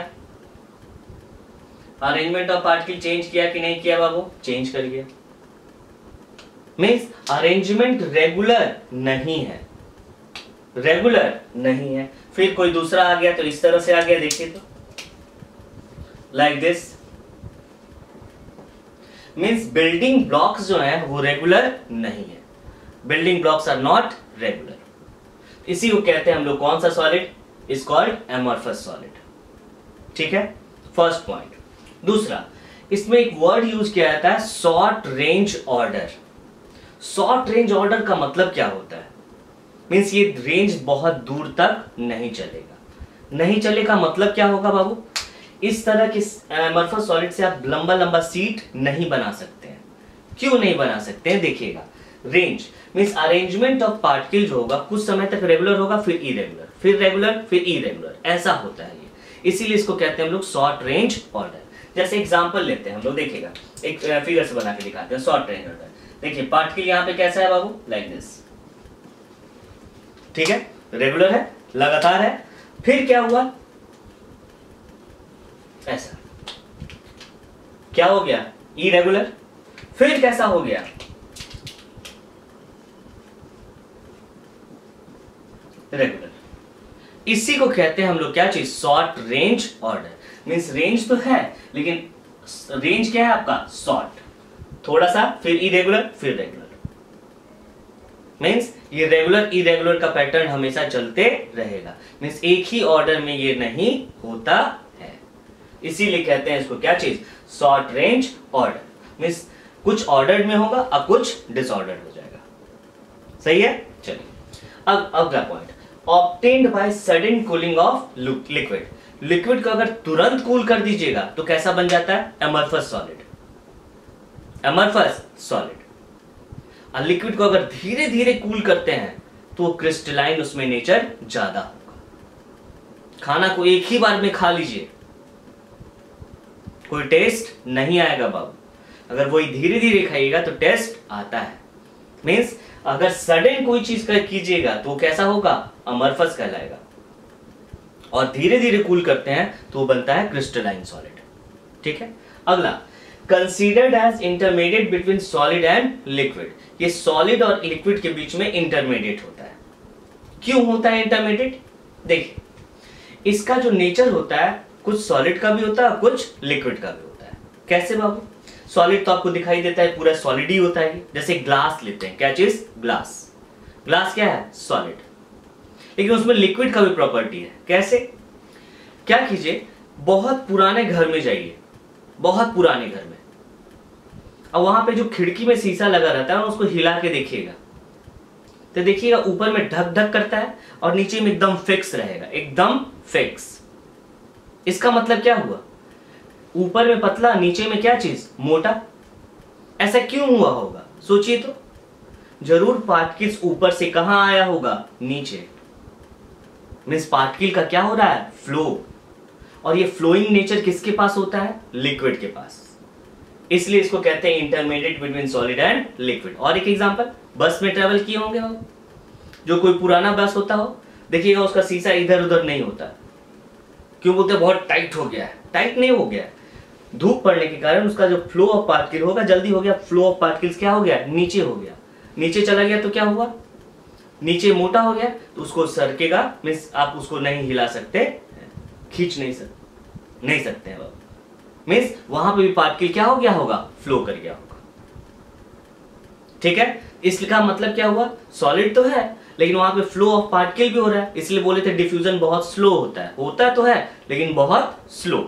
अरेंजमेंट ऑफ पार्टिकल चेंज किया कि नहीं किया बाबू, चेंज कर गया। मीन्स अरेंजमेंट रेगुलर नहीं है, रेगुलर नहीं है। फिर कोई दूसरा आ गया तो इस तरह से आ गया, देखिए तो like this, means building blocks जो है वो रेगुलर नहीं है, building blocks are not regular. इसी को कहते हैं हम लोग कौन सा solid, is called amorphous solid. ठीक है, फर्स्ट पॉइंट। दूसरा, इसमें एक वर्ड यूज किया जाता है short range order. Short range order का मतलब क्या होता है, मीन्स ये रेंज बहुत दूर तक नहीं चलेगा। नहीं चलेगा मतलब क्या होगा बाबू, इस तरह की एमॉर्फस सॉलिड से आप लंबा लंबा सीट नहीं बना सकते हैं। क्यों नहीं बना सकते हैं, देखिएगा, range means arrangement of particle जो होगा कुछ समय तक रेगुलर होगा, फिर इरेगुलर, फिर रेगुलर, फिर इरेगुलर, ऐसा होता है ये। इसीलिए इसको कहते हैं हम लोग शॉर्ट रेंज ऑर्डर। जैसे एग्जांपल लेते हैं हम लोग, देखिएगा एक फिगर से बना के दिखाते हैं शॉर्ट रेंज ऑर्डर। देखिए पार्टिकल यहाँ पे कैसा है बाबू, लाइक दिस, ठीक है, रेगुलर है, लगातार है। फिर क्या हुआ, ऐसा, क्या हो गया, इरेगुलर। फिर कैसा हो गया, रेगुलर। इसी को कहते हैं हम लोग क्या चीज, short range order. Means range तो है लेकिन रेंज क्या है आपका, शॉर्ट, थोड़ा सा, फिर इरेगुलर, फिर रेगुलर। मींस ये रेगुलर इरेगुलर का पैटर्न हमेशा चलते रहेगा, मींस एक ही ऑर्डर में ये नहीं होता है। इसीलिए कहते हैं इसको क्या चीज, शॉर्ट रेंज ऑर्डर। मींस कुछ ऑर्डर में होगा और कुछ डिसऑर्डर हो जाएगा। सही है, चलिए अब अगला point, obtained by sudden cooling of liquid. Liquid को अगर तुरंत कूल कर दीजिएगा तो कैसा बन जाता है, एमॉर्फस सॉलिड, एमॉर्फस सॉलिड। और लिक्विड को अगर धीरे धीरे कूल करते हैं तो वो क्रिस्टलाइन, उसमें नेचर ज्यादा होगा। खाना को एक ही बार में खा लीजिए, कोई टेस्ट नहीं आएगा बाबू, अगर वही धीरे धीरे खाइएगा तो टेस्ट आता है। मीन्स अगर सडन कोई चीज कीजिएगा तो कैसा होगा, अमरफस कहलाएगा, और धीरे धीरे कूल करते हैं तो बनता है क्रिस्टलाइन सॉलिड। ठीक है, अगला, considered as intermediate between solid and liquid. ये सॉलिड और लिक्विड के बीच में इंटरमीडिएट होता है। क्यों होता है इंटरमीडिएट, देखिए इसका जो नेचर होता है कुछ सॉलिड का भी होता है, कुछ लिक्विड का भी होता है। कैसे बाबू, सॉलिड तो आपको दिखाई देता है, पूरा सॉलिड ही होता है। जैसे ग्लास लेते हैं, क्या चीज, ग्लास, ग्लास क्या है, सॉलिड, लेकिन उसमें लिक्विड का भी प्रॉपर्टी है। कैसे, क्या कीजिए, बहुत पुराने घर में जाइए, बहुत पुराने घर में, अब वहां पे जो खिड़की में शीशा लगा रहता है उसको हिला के देखिएगा तो देखिएगा ऊपर में ढक ढक करता है और नीचे में एकदम फिक्स रहेगा, एकदम फिक्स। इसका मतलब क्या हुआ, ऊपर में पतला, नीचे में क्या चीज, मोटा। ऐसा क्यों हुआ होगा, सोचिए तो, जरूर पार्टिकल्स ऊपर से कहां आया होगा, नीचे। मींस पार्टिकल का क्या हो रहा है, फ्लो, और ये फ्लोइंग नेचर किसके पास होता है, लिक्विड के पास। इसलिए इसको कहते हैं intermediate between solid and liquid. और एक एग्जांपल, बस में ट्रेवल किए होंगे हम, जो कोई पुराना बस होता हो, देखिएगा उसका शीशा इधर उधर नहीं होता। क्यों बोलते, बहुत टाइट हो गया है, टाइट नहीं हो गया, धूप पड़ने के कारण उसका जो फ्लो ऑफ पार्टिकल होगा जल्दी हो गया, फ्लो ऑफ पार्टिकल्स क्या हो गया, नीचे हो गया। नीचे चला गया तो क्या हुआ, नीचे मोटा हो गया, तो उसको सरकेगा, मींस आप उसको नहीं हिला सकते, खींच नहीं सकते हैं, मींस वहां पे भी पार्टिकल क्या हो गया होगा, फ्लो कर गया होगा। ठीक है, इसका मतलब क्या हुआ, सॉलिड तो है लेकिन वहां पे फ्लो ऑफ पार्टिकल भी हो रहा है, इसलिए बोले थे डिफ्यूजन बहुत स्लो होता तो है लेकिन बहुत स्लो।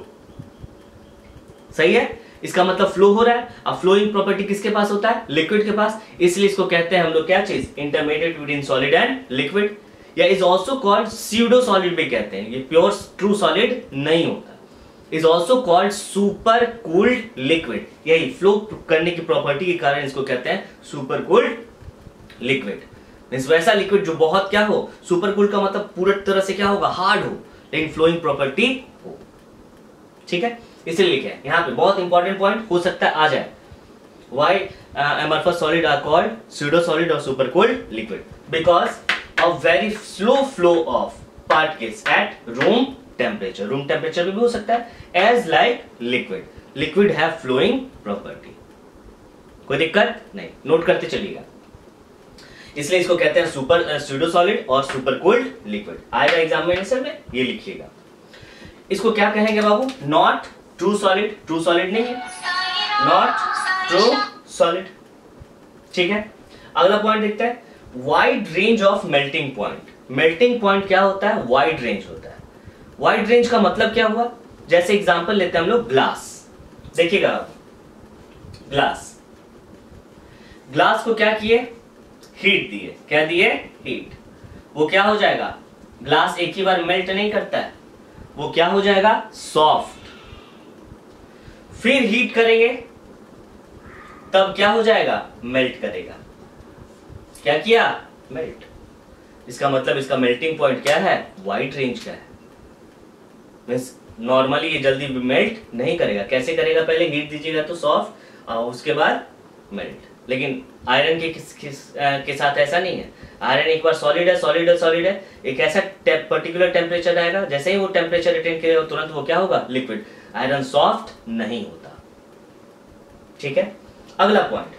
सही है, इसका मतलब फ्लो हो रहा है। अब फ्लोइंग प्रॉपर्टी किसके पास होता है, लिक्विड के पास, इसलिए इसको कहते हैं हम लोग क्या चीज, intermediate between solid and liquid, या is also called pseudo solid भी कहते हैं। ये प्योर ट्रू सॉलिड नहीं होता, is also called supercooled liquid. यही फ्लो करने की प्रॉपर्टी के कारण इसको कहते हैं सुपर कूल्ड लिक्विड। वैसा लिक्विड जो बहुत क्या हो, सुपर कूल्ड का मतलब पूरी तरह से क्या होगा, हार्ड हो, लेकिन फ्लोइंग प्रॉपर्टी हो। ठीक है, इसलिए लिखे हैं यहाँ पे, बहुत इंपॉर्टेंट पॉइंट हो सकता है आ जाए, why amorphous solid are called pseudo solid और supercooled liquid, because of very slow flow of particles at room temperature. Room temperature भी हो सकता है, as like liquid, liquid have flowing property. कोई दिक्कत नहीं, नोट करते चलिएगा। इसलिए इसको कहते हैं सुपर स्यूडो सॉलिड और सुपर कोल्ड लिक्विड। आएगा एग्जामिनेशन में, ये लिखिएगा। इसको क्या कहेंगे बाबू? Not true solid, true solid नहीं है, नॉट ट्रू सॉलिड। ठीक है, अगला पॉइंट देखते हैं, wide range of melting point. Melting point क्या होता है? वाइड रेंज होता है। वाइड रेंज का मतलब क्या हुआ? जैसे एग्जांपल लेते हैं हम लोग ग्लास, देखिएगा आप, ग्लास, ग्लास को क्या किए? हीट दिए। क्या दिए? हीट। वो क्या हो जाएगा? ग्लास एक ही बार मेल्ट नहीं करता है, वो क्या हो जाएगा? सॉफ्ट। फिर हीट करेंगे तब क्या हो जाएगा? मेल्ट करेगा। क्या किया? मेल्ट। इसका मतलब इसका मेल्टिंग पॉइंट क्या है? वाइड रेंज का है। मींस नॉर्मली ये जल्दी मेल्ट नहीं करेगा। कैसे करेगा? पहले हीट दीजिएगा तो सॉफ्ट और उसके बाद मेल्ट। लेकिन आयरन के साथ ऐसा नहीं है। आयरन एक बार सॉलिड है, सॉलिड है, सॉलिड है, एक ऐसा पर्टिकुलर टेम्परेचर आएगा, जैसे ही वो टेम्परेचर अटेन करेगा तुरंत वो क्या होगा? लिक्विड। आयरन सॉफ्ट नहीं होता। ठीक है, अगला पॉइंट,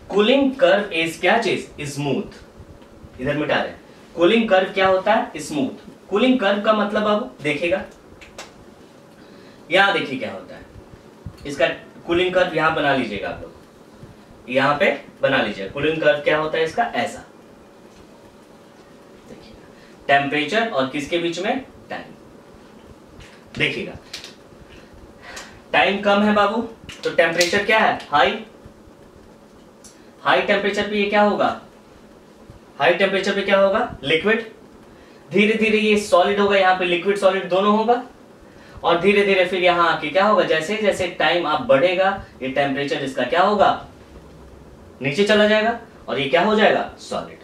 कूलिंग कर्व इज क्या चीज? स्मूथ। इधर मिटा रहे हैं। कूलिंग कर्व क्या होता है? स्मूथ। कूलिंग कर्व का मतलब आप देखिएगा, यहां देखिए क्या होता है। इसका कूलिंग कर्व यहां बना लीजिएगा आप लोग, यहां पे बना लीजिए। कूलिंग कर्व क्या होता है इसका? ऐसा देखिएगा, टेम्परेचर और किसके बीच में? टाइम। देखिएगा टाइम कम है बाबू तो टेम्परेचर क्या है? हाई। हाई टेम्परेचर पे ये क्या होगा? हाई टेम्परेचर पे क्या होगा? लिक्विड। धीरे धीरे ये सॉलिड होगा, यहाँ पे लिक्विड सॉलिड दोनों होगा, और धीरे धीरे फिर यहाँ आके क्या होगा? जैसे जैसे टाइम आप बढ़ेगा ये टेम्परेचर इसका क्या होगा? नीचे चला जाएगा और ये क्या हो जाएगा? सॉलिड।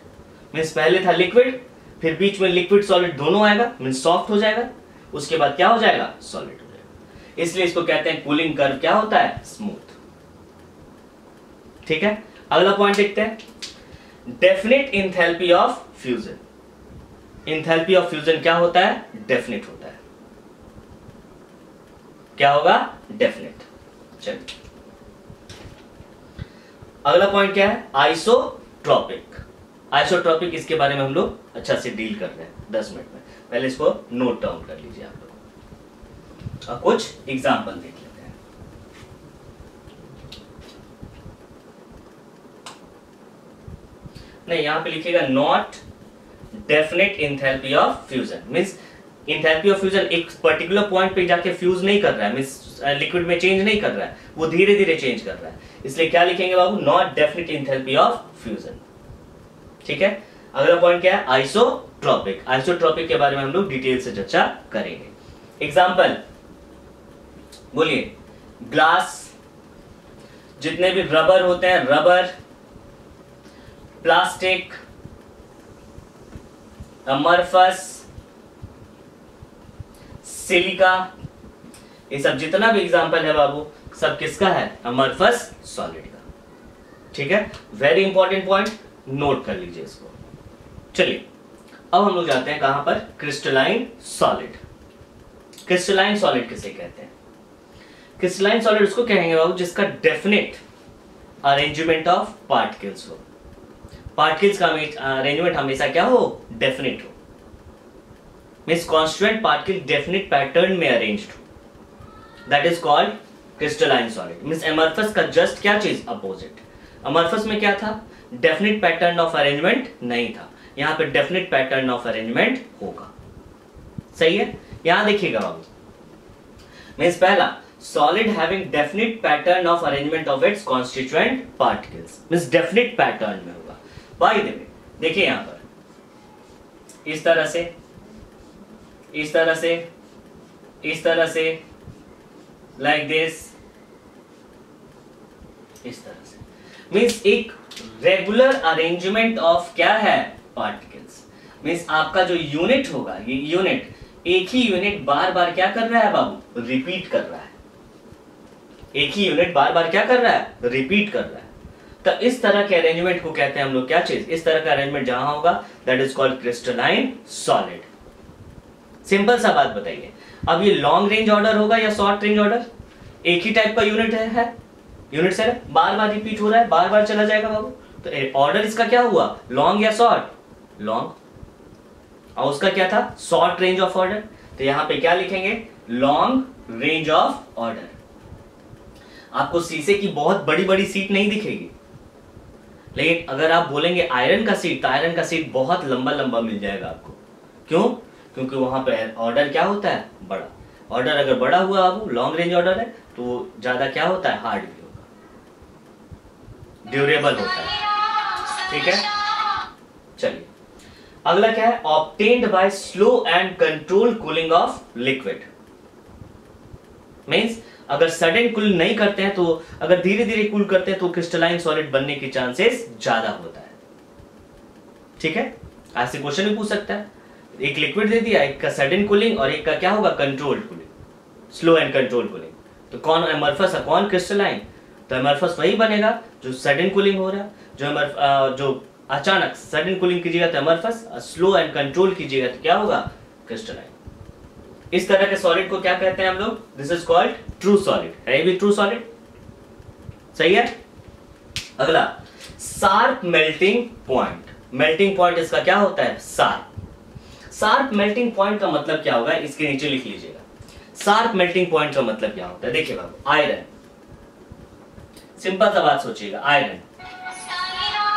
मीन्स पहले था लिक्विड, फिर बीच में लिक्विड सॉलिड दोनों आएगा, मीन्स सॉफ्ट हो जाएगा, उसके बाद क्या हो जाएगा? सॉलिड हो जाएगा। इसलिए इसको कहते हैं कूलिंग कर्व क्या होता है? स्मूथ। ठीक है, अगला पॉइंट देखते हैं, definite enthalpy of fusion. Enthalpy of fusion क्या होता है? डेफिनेट होता है। क्या होगा? डेफिनेट। चलिए अगला पॉइंट क्या है? आइसोट्रॉपिक। आइसोट्रॉपिक, इसके बारे में हम लोग अच्छा से डील कर रहे हैं 10 मिनट में। पहले इसको नोट डाउन कर लीजिए आप लोग और कुछ एग्जांपल देख लेते हैं। नहीं, यहां पे लिखिएगा not definite enthalpy of fusion. Means enthalpy of fusion एक पर्टिकुलर पॉइंट पे जाके फ्यूज नहीं कर रहा है, मींस लिक्विड में चेंज नहीं कर रहा है, वो धीरे धीरे चेंज कर रहा है। इसलिए क्या लिखेंगे बाबू? Not definite enthalpy of fusion. ठीक है, अगला पॉइंट क्या है? आइसोट्रॉपिक। आइसोट्रॉपिक के बारे में हम लोग डिटेल से चर्चा करेंगे। एग्जांपल बोलिए, ग्लास, जितने भी रबर होते हैं, रबर, प्लास्टिक, अमरफस, सिलिका, ये सब जितना भी एग्जांपल है बाबू सब किसका है? अमरफस सॉलिड का। ठीक है, वेरी इंपॉर्टेंट पॉइंट, नोट कर लीजिए इसको। चलिए अब हम लोग जाते हैं कहां पर? Crystalline solid. क्रिस्टलाइन सॉलिड किसे कहते हैं? क्रिस्टलाइन सॉलिड उसको कहेंगे बाबू जिसका डेफिनेट अरेंजमेंट ऑफ पार्टिकल्स हो। पार्टिकल्स का अरेंजमेंट हमेशा क्या हो? डेफिनेट हो। Means constant particle definite pattern में अरेंज्ड हो, that is called crystalline solid. Means amorphous का जस्ट क्या चीज? अपोजिट। अमरफस में क्या था? डेफिनेट पैटर्न ऑफ अरेंजमेंट नहीं था, यहां पे डेफिनेट पैटर्न ऑफ अरेंजमेंट होगा। सही है, यहां देखिएगा बाबू, मींस पहला solid having definite pattern of arrangement of its constituent particles, means definite pattern में होगा। बाय द वे देखिए यहां पर इस तरह से, इस तरह से, इस तरह से, लाइक दिस, इस तरह से, मींस एक रेगुलर अरेंजमेंट ऑफ क्या है? पार्टिकल्स। मींस आपका जो यूनिट होगा, ये यूनिट एक ही यूनिट बार बार क्या कर रहा है बाबू? रिपीट कर रहा है। एक ही यूनिट बार बार क्या कर रहा है? रिपीट कर रहा है। तो इस तरह के अरेंजमेंट को कहते हैं हम लोग क्या चीज? इस तरह का अरेंजमेंट जहां होगा that is called crystalline solid. Simple सा बात बताइए, अब ये लॉन्ग रेंज ऑर्डर होगा या शॉर्ट रेंज ऑर्डर? एक ही टाइप का यूनिट है, यूनिट सेल बार बार रिपीट हो रहा है, बार बार चला जाएगा बाबू। तो ऑर्डर इसका क्या हुआ, लॉन्ग या शॉर्ट, लॉन्ग। और उसका क्या था, शॉर्ट रेंज ऑफ ऑर्डर। तो यहां पे क्या लिखेंगे, लॉन्ग रेंज ऑफ ऑर्डर। आपको शीशे की बहुत बड़ी बड़ी सीट नहीं दिखेगी, लेकिन अगर आप बोलेंगे आयरन का सीट, तो आयरन का सीट बहुत लंबा लंबा मिल जाएगा आपको। क्यों, क्योंकि वहां पे ऑर्डर क्या होता है, बड़ा। ऑर्डर अगर बड़ा हुआ बाबू, लॉन्ग रेंज ऑर्डर है, तो ज्यादा क्या होता है, हार्ड भी होगा, ड्यूरेबल होता है। ठीक है, चलिए अगला क्या है, obtained by slow and control cooling of liquid. Means अगर सडन कूल नहीं करते हैं, तो अगर धीरे धीरे कूल करते हैं तो क्रिस्टलाइन सॉलिड बनने के चांसेस ज्यादा होता है। ठीक है, ऐसे क्वेश्चन भी पूछ सकता है, एक लिक्विड दे दिया, एक का सडन कूलिंग और एक का क्या होगा, controlled cooling, slow and control cooling. तो कौन एमरफस है, कौन क्रिस्टलाइन, तो एमरफस वही बनेगा जो सडन कूलिंग हो रहा है, जो अचानक सडन कूलिंग कीजिएगा तो एमरफस, स्लो एंड कंट्रोल कीजिएगा तो क्या होगा, क्रिस्टलाइन। इस तरह के सॉलिड को क्या कहते हैं हम लोग, this is called true solid. है भी ट्रू सॉलिड, सही है। अगला sharp melting point. Melting point इसका क्या होता है, शार्प। शार्प मेल्टिंग पॉइंट का मतलब क्या होगा, इसके नीचे लिख लीजिएगा। शार्प मेल्टिंग पॉइंट का मतलब क्या होता है, देखिए बाबू, आयरन, सिंपल सा बात सोचिएगा, आयरन,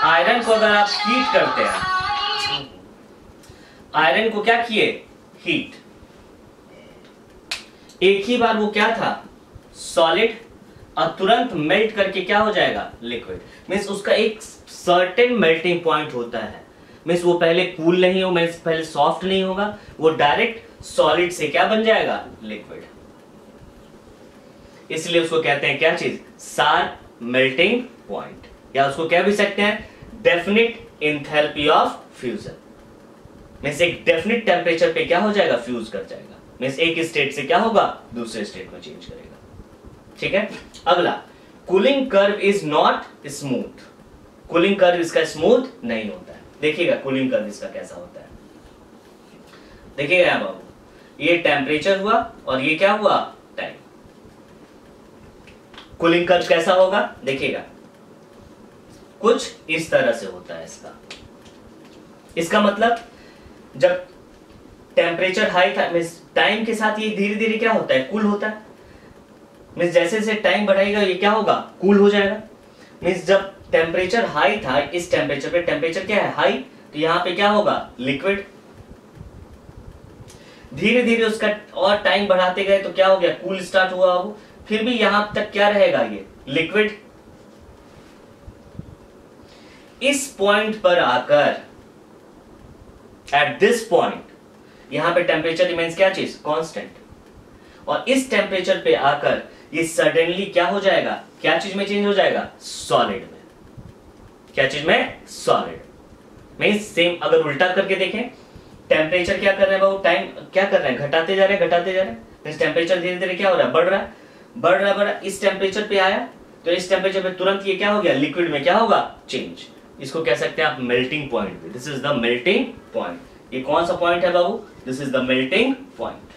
आयरन को अगर आप हीट करते हैं, आयरन को क्या किए, हीट, एक ही बार वो क्या था, सॉलिड, और तुरंत मेल्ट करके क्या हो जाएगा, लिक्विड। मींस उसका एक सर्टेन मेल्टिंग पॉइंट होता है। मींस वो पहले कूल नहीं हो, मींस पहले सॉफ्ट नहीं होगा, वो डायरेक्ट सॉलिड से क्या बन जाएगा, लिक्विड। इसलिए उसको कहते हैं क्या चीज, शार्प मेल्टिंग पॉइंट, या उसको क्या भी सकते हैं, definite enthalpy of fusion. Means एक डेफिनिट टेम्परेचर पे क्या हो जाएगा, फ्यूज कर जाएगा। मींस एक स्टेट से क्या होगा, दूसरे स्टेट में चेंज करेगा। ठीक है, अगला, cooling curve is not smooth. Cooling curve इसका स्मूथ नहीं होता है। देखिएगा कूलिंग कर्व इसका कैसा होता है, देखिएगा बाबू, ये टेम्परेचर हुआ और ये क्या हुआ, टाइम। कूलिंग कर्व कैसा होगा, देखिएगा कुछ इस तरह से होता है इसका। इसका मतलब जब टेम्परेचर हाई था, मींस टाइम के साथ ये धीरे धीरे क्या होता है, कूल होता है। मींस जैसे जैसे टाइम बढ़ाएगा ये क्या होगा, कूल हो जाएगा। मींस जब टेम्परेचर हाई था, इस टेम्परेचर पे, टेम्परेचर क्या है, हाई, तो यहां पे क्या होगा, लिक्विड। धीरे धीरे उसका और टाइम बढ़ाते गए तो क्या हो गया, कूल स्टार्ट हुआ वो, फिर भी यहां तक क्या रहेगा, ये लिक्विड। इस पॉइंट पर आकर, एट दिस पॉइंट, यहां पे टेम्परेचर रिमेन्स क्या चीज, कांस्टेंट, और इस टेम्परेचर पे आकर ये सडनली क्या हो जाएगा, क्या चीज में चेंज हो जाएगा, सॉलिड में। क्या चीज में, सॉलिड में। सेम अगर उल्टा करके देखें, टेम्परेचर क्या कर रहे हैं बाबू, टाइम क्या कर रहे हैं, घटाते जा रहे हैं, घटाते जा रहे हैं। टेम्परेचर धीरे धीरे क्या हो रहा है, बढ़ रहा है, बढ़ रहा है, बढ़ रहा है। इस टेम्परेचर पे आया तो इस टेम्परेचर पे तुरंत ये क्या हो गया, लिक्विड में क्या होगा, चेंज। इसको कह सकते हैं आप melting point. This is the melting point. ये कौन सा पॉइंट है बाबू, this is the melting point.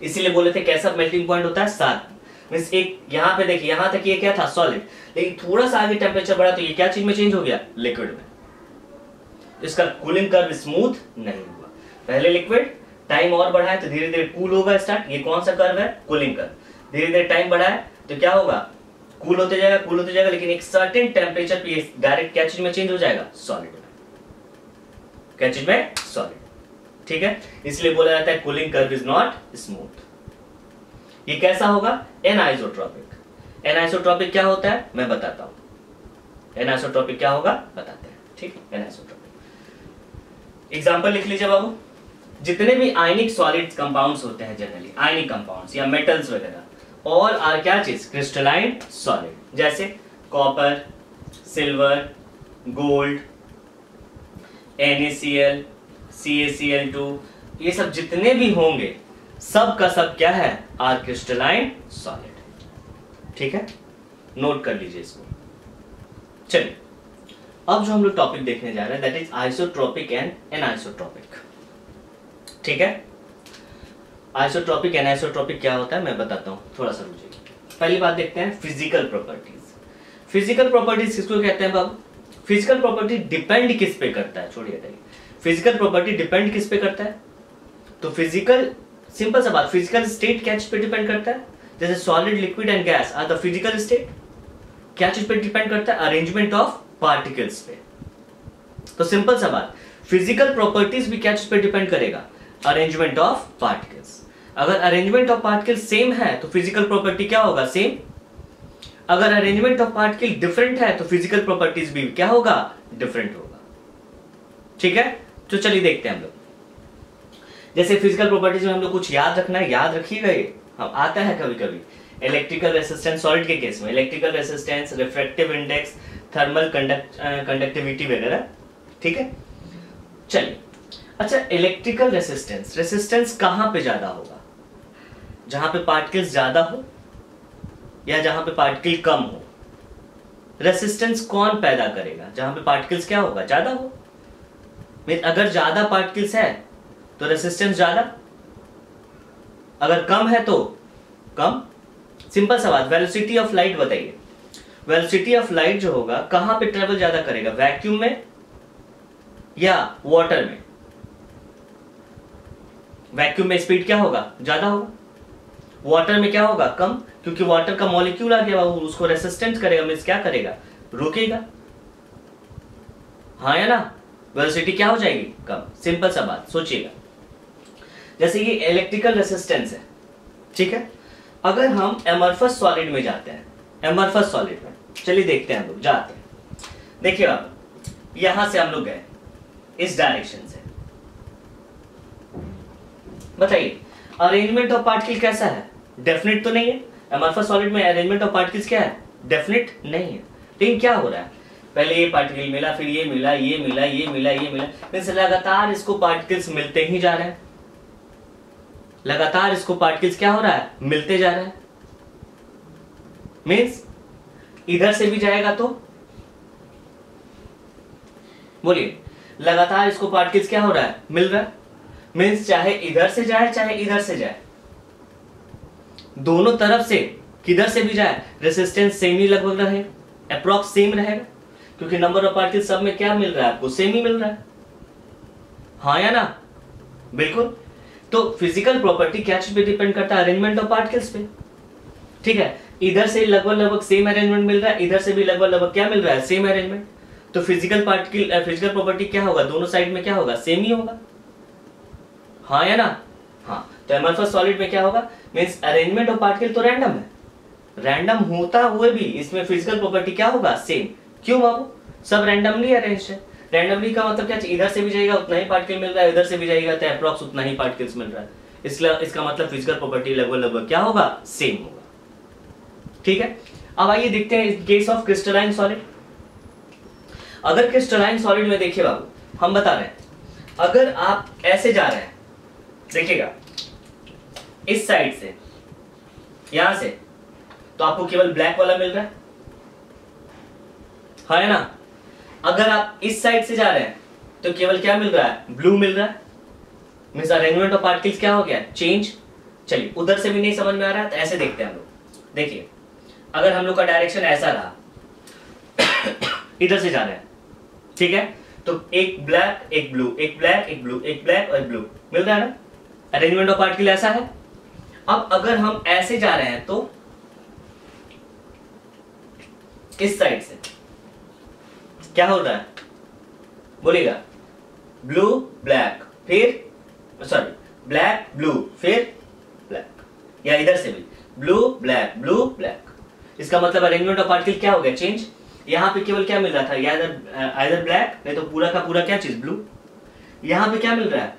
इसीलिए बोले थे कैसा मेल्टिंग पॉइंट होता है, शार्प। मींस एक यहां पे देखिए, यहां तक ये क्या था, सॉलिड, लेकिन थोड़ा सा आगे टेम्परेचर बढ़ा तो ये क्या चीज में चेंज हो गया, लिक्विड में। इसका कूलिंग कर्व स्मूथ नहीं हुआ, पहले लिक्विड, टाइम और बढ़ा है तो धीरे धीरे कूल होगा स्टार्ट। ये कौन सा कर्व है, कूलिंग कर्व। धीरे धीरे टाइम बढ़ा है तो क्या होगा, कूल होते जाएगा, कूल होते जाएगा, लेकिन एक सर्टेन टेम्परेचर पे ये डायरेक्ट क्या चीज में चेंज हो जाएगा, सॉलिड में। क्या चीज में, सॉलिड। ठीक है, इसलिए बोला जाता है cooling curve is not smooth. ये कैसा होगा, एनाइसोट्रोपिक। एनाइसोट्रोपिक क्या होता है मैं बताता हूं। एनाइसोट्रोपिक क्या होगा बताते हैं, ठीक है। एनाइसोट्रोपिक एग्जांपल लिख लीजिए बाबू। जितने भी आयनिक सॉलिड कंपाउंड्स होते हैं, जनरली आयनिक कंपाउंड्स या मेटल्स वगैरह, ऑल आर क्या चीज, क्रिस्टलाइन सॉलिड। जैसे copper, silver, gold, NaCl, CaCl2, ये सब जितने भी होंगे सब का सब क्या है, आर क्रिस्टलाइन सॉलिड। ठीक है, नोट कर लीजिए इसको। चलिए अब जो हम लोग टॉपिक देखने जा रहे हैं that is isotropic and anisotropic. ठीक है, आइसोट्रोपिक एनाइसोट्रोपिक क्या होता है मैं बताता हूं, थोड़ा सा रुकिए। पहली बात देखते हैं फिजिकल प्रॉपर्टीज। फिजिकल प्रॉपर्टीज किसको कहते हैं बाबू? फिजिकल प्रॉपर्टी डिपेंड किस पे करता है, छोड़िए करिए, फिजिकल प्रॉपर्टी डिपेंड किस पे करता है? तो फिजिकल, सिंपल सा बात, फिजिकल स्टेट क्या चीज पे डिपेंड करता है? जैसे solid, liquid and gas are the physical state, क्या चीज पे डिपेंड करता है? अरेंजमेंट ऑफ पार्टिकल्स पे। तो सिंपल सा बात, फिजिकल प्रॉपर्टीज भी क्या चीज पे डिपेंड करेगा? Arrangement of particles. अगर अरेंजमेंट ऑफ पार्टिकल सेम है तो फिजिकल प्रॉपर्टी क्या होगा? सेम। अगर अरेंजमेंट ऑफ पार्टिकल डिफरेंट है तो फिजिकल प्रॉपर्टीज भी क्या होगा? डिफरेंट होगा। ठीक है, तो चलिए देखते हैं हम लोग। जैसे फिजिकल प्रॉपर्टीज में हम लोग कुछ याद रखना है, याद रखिएगा, ये हम आता है कभी कभी इलेक्ट्रिकल रेसिस्टेंस सॉलिड के केस में, electrical resistance, refractive index, thermal conductivity वगैरह। ठीक है, चलिए। अच्छा, इलेक्ट्रिकल रेसिस्टेंस, रेसिस्टेंस कहां पे ज्यादा होगा? जहां पे पार्टिकल्स ज्यादा हो या जहां पे पार्टिकल कम हो? रेसिस्टेंस कौन पैदा करेगा? जहां पे पार्टिकल्स क्या होगा? ज्यादा हो। अगर ज्यादा पार्टिकल्स है तो रेसिस्टेंस ज्यादा, अगर कम है तो कम। सिंपल सा बात, वेलोसिटी ऑफ लाइट बताइए, वेलोसिटी ऑफ लाइट जो होगा कहां पे ट्रेवल ज्यादा करेगा? वैक्यूम में या वाटर में? वैक्यूम में स्पीड क्या होगा? ज्यादा होगा। वाटर में क्या होगा? कम, क्योंकि वाटर का मॉलिक्यूल आ गया, वो उसको रेसिस्टेंट करेगा, मींस क्या करेगा? रोकेगा। हाँ या ना? वेलोसिटी क्या हो जाएगी? कम। सिंपल सा बात, सोचिएगा। जैसे ये इलेक्ट्रिकल रेसिस्टेंस है, ठीक है, अगर हम एमरफस सॉलिड में जाते हैं, एमरफस सॉलिड में, चलिए देखते हैं हम लोग, जाते हैं। देखिए आप, यहां से हम लोग गए इस डायरेक्शन से, बताइए अरेंजमेंट ऑफ पार्टिकल कैसा है? डेफिनेट तो नहीं है। एमरफस सॉलिड में अरेंजमेंट ऑफ पार्टिकल्स क्या है? डेफिनेट नहीं है। लेकिन क्या हो रहा है, पहले ये पार्टिकल मिला, फिर ये मिला, ये मिला, ये मिला, ये मिला, मींस लगातार इसको पार्टिकल्स मिलते ही जा रहे हैं, लगातार इसको पार्टिकल्स क्या हो रहा है? मिलते जा रहे हैं। मींस इधर से भी जाएगा तो बोलिए, लगातार इसको पार्टिकल्स क्या हो रहा है? मिल रहा है। मींस चाहे इधर से जाए चाहे इधर से जाए, दोनों तरफ से किधर से भी जाए रेसिस्टेंस सेम ही लगभग रहे, अप्रॉक्स सेम रहेगा, क्योंकि नंबर ऑफ पार्टिकल सब में क्या मिल रहा है आपको? सेम ही मिल रहा है। हाँ या ना? बिल्कुल। तो फिजिकल प्रॉपर्टी क्या चीज पे डिपेंड करता है? अरेंजमेंट ऑफ पार्टिकल्स पे। ठीक है, इधर से लगभग सेम अरेंजमेंट मिल रहा है, इधर से भी लगभग क्या मिल रहा है? Same arrangement. तो फिजिकल प्रॉपर्टी क्या होगा? दोनों साइड में क्या होगा? सेम ही होगा। हाँ या ना? हाँ। तो एमरफस सॉलिड में क्या होगा? मींस अरेंजमेंट ऑफ पार्टिकल तो रैंडम है, रैंडम होता हुए भी इसमें फिजिकल प्रॉपर्टी क्या होगा? सेम। क्यों बाबू? सब रैंडमली अरेंज्ड है। रैंडमली का मतलब क्या? इधर से भी जाएगा उतना ही पार्टिकल मिल रहा है, इधर से भी जाएगा तो अप्रॉक्स उतना ही पार्टिकल्स मिल रहा है, इसलिए इसका मतलब फिजिकल प्रॉपर्टी लगभग क्या होगा? सेम होगा। ठीक है, अब आइए देखते हैं इन केस ऑफ क्रिस्टलाइन सॉलिड। अगर क्रिस्टलाइन सॉलिड में देखिए बाबू, हम बता रहे हैं, अगर आप ऐसे जा रहे हैं, देखिएगा इस साइड से, यहां से, तो आपको केवल ब्लैक वाला मिल रहा है, है ना? अगर आप इस साइड से जा रहे हैं तो केवल क्या मिल रहा है? ब्लू मिल रहा है। मींस अरेंजमेंट ऑफ पार्टिकल्स क्या हो गया? चेंज। चलिए, उधर से भी नहीं समझ में आ रहा है तो ऐसे देखते हैं हम लोग। देखिए, अगर हम लोग का डायरेक्शन ऐसा रहा, इधर से जा रहे हैं, ठीक है, तो एक ब्लैक एक ब्लू, एक ब्लैक एक ब्लू, एक ब्लैक और ब्लू मिल रहा है ना? अरेंजमेंट ऑफ पार्टिकल ऐसा है। अब अगर हम ऐसे जा रहे हैं तो इस साइड से क्या हो रहा है? बोलिएगा, ब्लू ब्लैक, फिर सॉरी ब्लैक ब्लू, फिर ब्लैक, या इधर से भी ब्लू ब्लैक ब्लू ब्लैक। इसका मतलब अरेंजमेंट ऑफ पार्टिकल क्या हो गया? चेंज। यहां पे केवल क्या मिल रहा था? या इधर ब्लैक, नहीं तो पूरा का पूरा क्या चीज? ब्लू। यहां पे क्या मिल रहा है?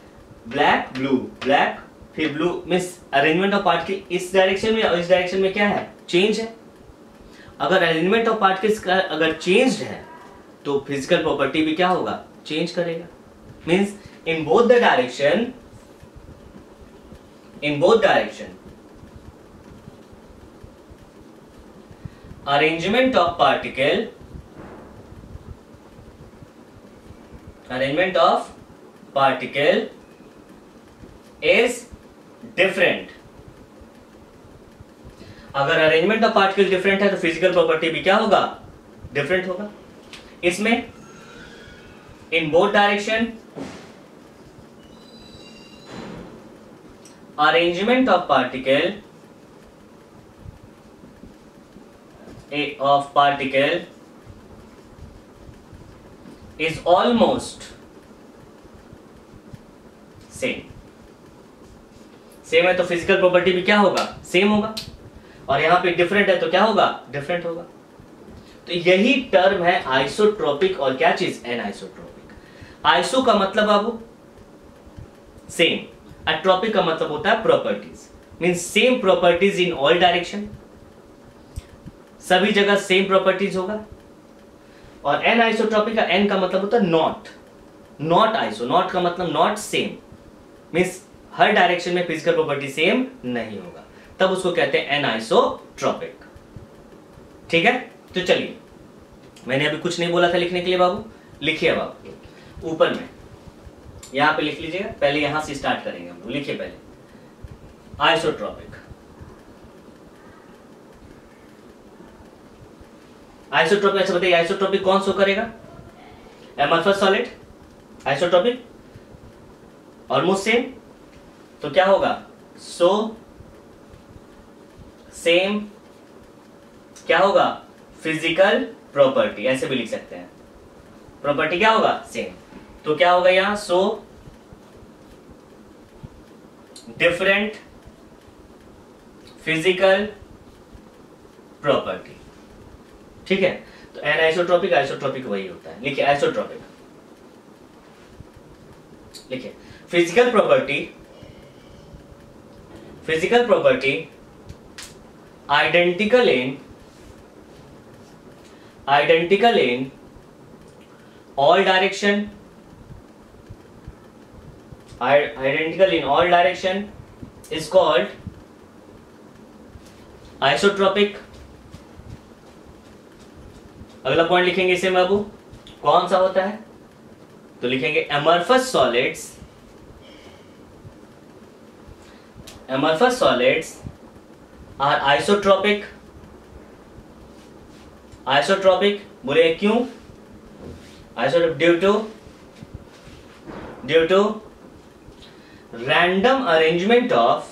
ब्लैक ब्लू ब्लैक फिर blue. Means arrangement of particle इस डायरेक्शन में और इस डायरेक्शन में क्या है? चेंज है। अगर अरेंजमेंट ऑफ पार्टिकल्स का अगर चेंज है तो फिजिकल प्रॉपर्टी भी क्या होगा? चेंज करेगा। Means in both the direction, arrangement of particle is different. अगर अरेंजमेंट ऑफ पार्टिकल डिफरेंट है तो फिजिकल प्रॉपर्टी भी क्या होगा, डिफरेंट होगा। इसमें in both direction arrangement of particle is almost same है तो फिजिकल प्रॉपर्टी भी क्या होगा, सेम होगा। और यहां पे डिफरेंट है तो क्या होगा, डिफरेंट होगा। तो यही टर्म है आइसोट्रोपिक और क्या चीज, एनाइसोट्रोपिक। आइसो का मतलब बाबू सेम, एट्रोपिक का मतलब होता है properties, means same properties in all direction, सभी जगह सेम प्रॉपर्टीज होगा। और एन आइसोट्रोपिक का एन का मतलब होता है नॉट आइसो, नॉट का मतलब not same, means her direction में फिजिकल प्रॉपर्टी सेम नहीं होगा, तब उसको कहते हैं एन आइसोट्रोपिक। ठीक है, तो चलिए मैंने अभी कुछ नहीं बोला था लिखने के लिए बाबू, लिखिए अब आप ऊपर में यहां पे लिख लीजिएगा। पहले यहां से स्टार्ट करेंगे हम लोग, लिखिए पहले आइसोट्रोपिक। आइसोट्रोपिक अच्छा बताइए, आइसोट्रोपिक कौन शो करेगा, amorphous solid isotropic almost same, तो क्या होगा, सो सेम क्या होगा, फिजिकल प्रॉपर्टी, ऐसे भी लिख सकते हैं, प्रॉपर्टी क्या होगा, सेम। तो क्या होगा यहां, सो डिफरेंट फिजिकल प्रॉपर्टी। ठीक है, तो एन आइसोट्रोपिक आइसोट्रोपिक वही होता है, लिखिए आइसोट्रोपिक, लिखिए physical property identical in all direction, identical in all direction is called isotropic। अगला पॉइंट लिखेंगे इसे बाबू, कौन सा होता है, तो लिखेंगे amorphous solids are isotropic बोले क्यों, isotropic due to random arrangement of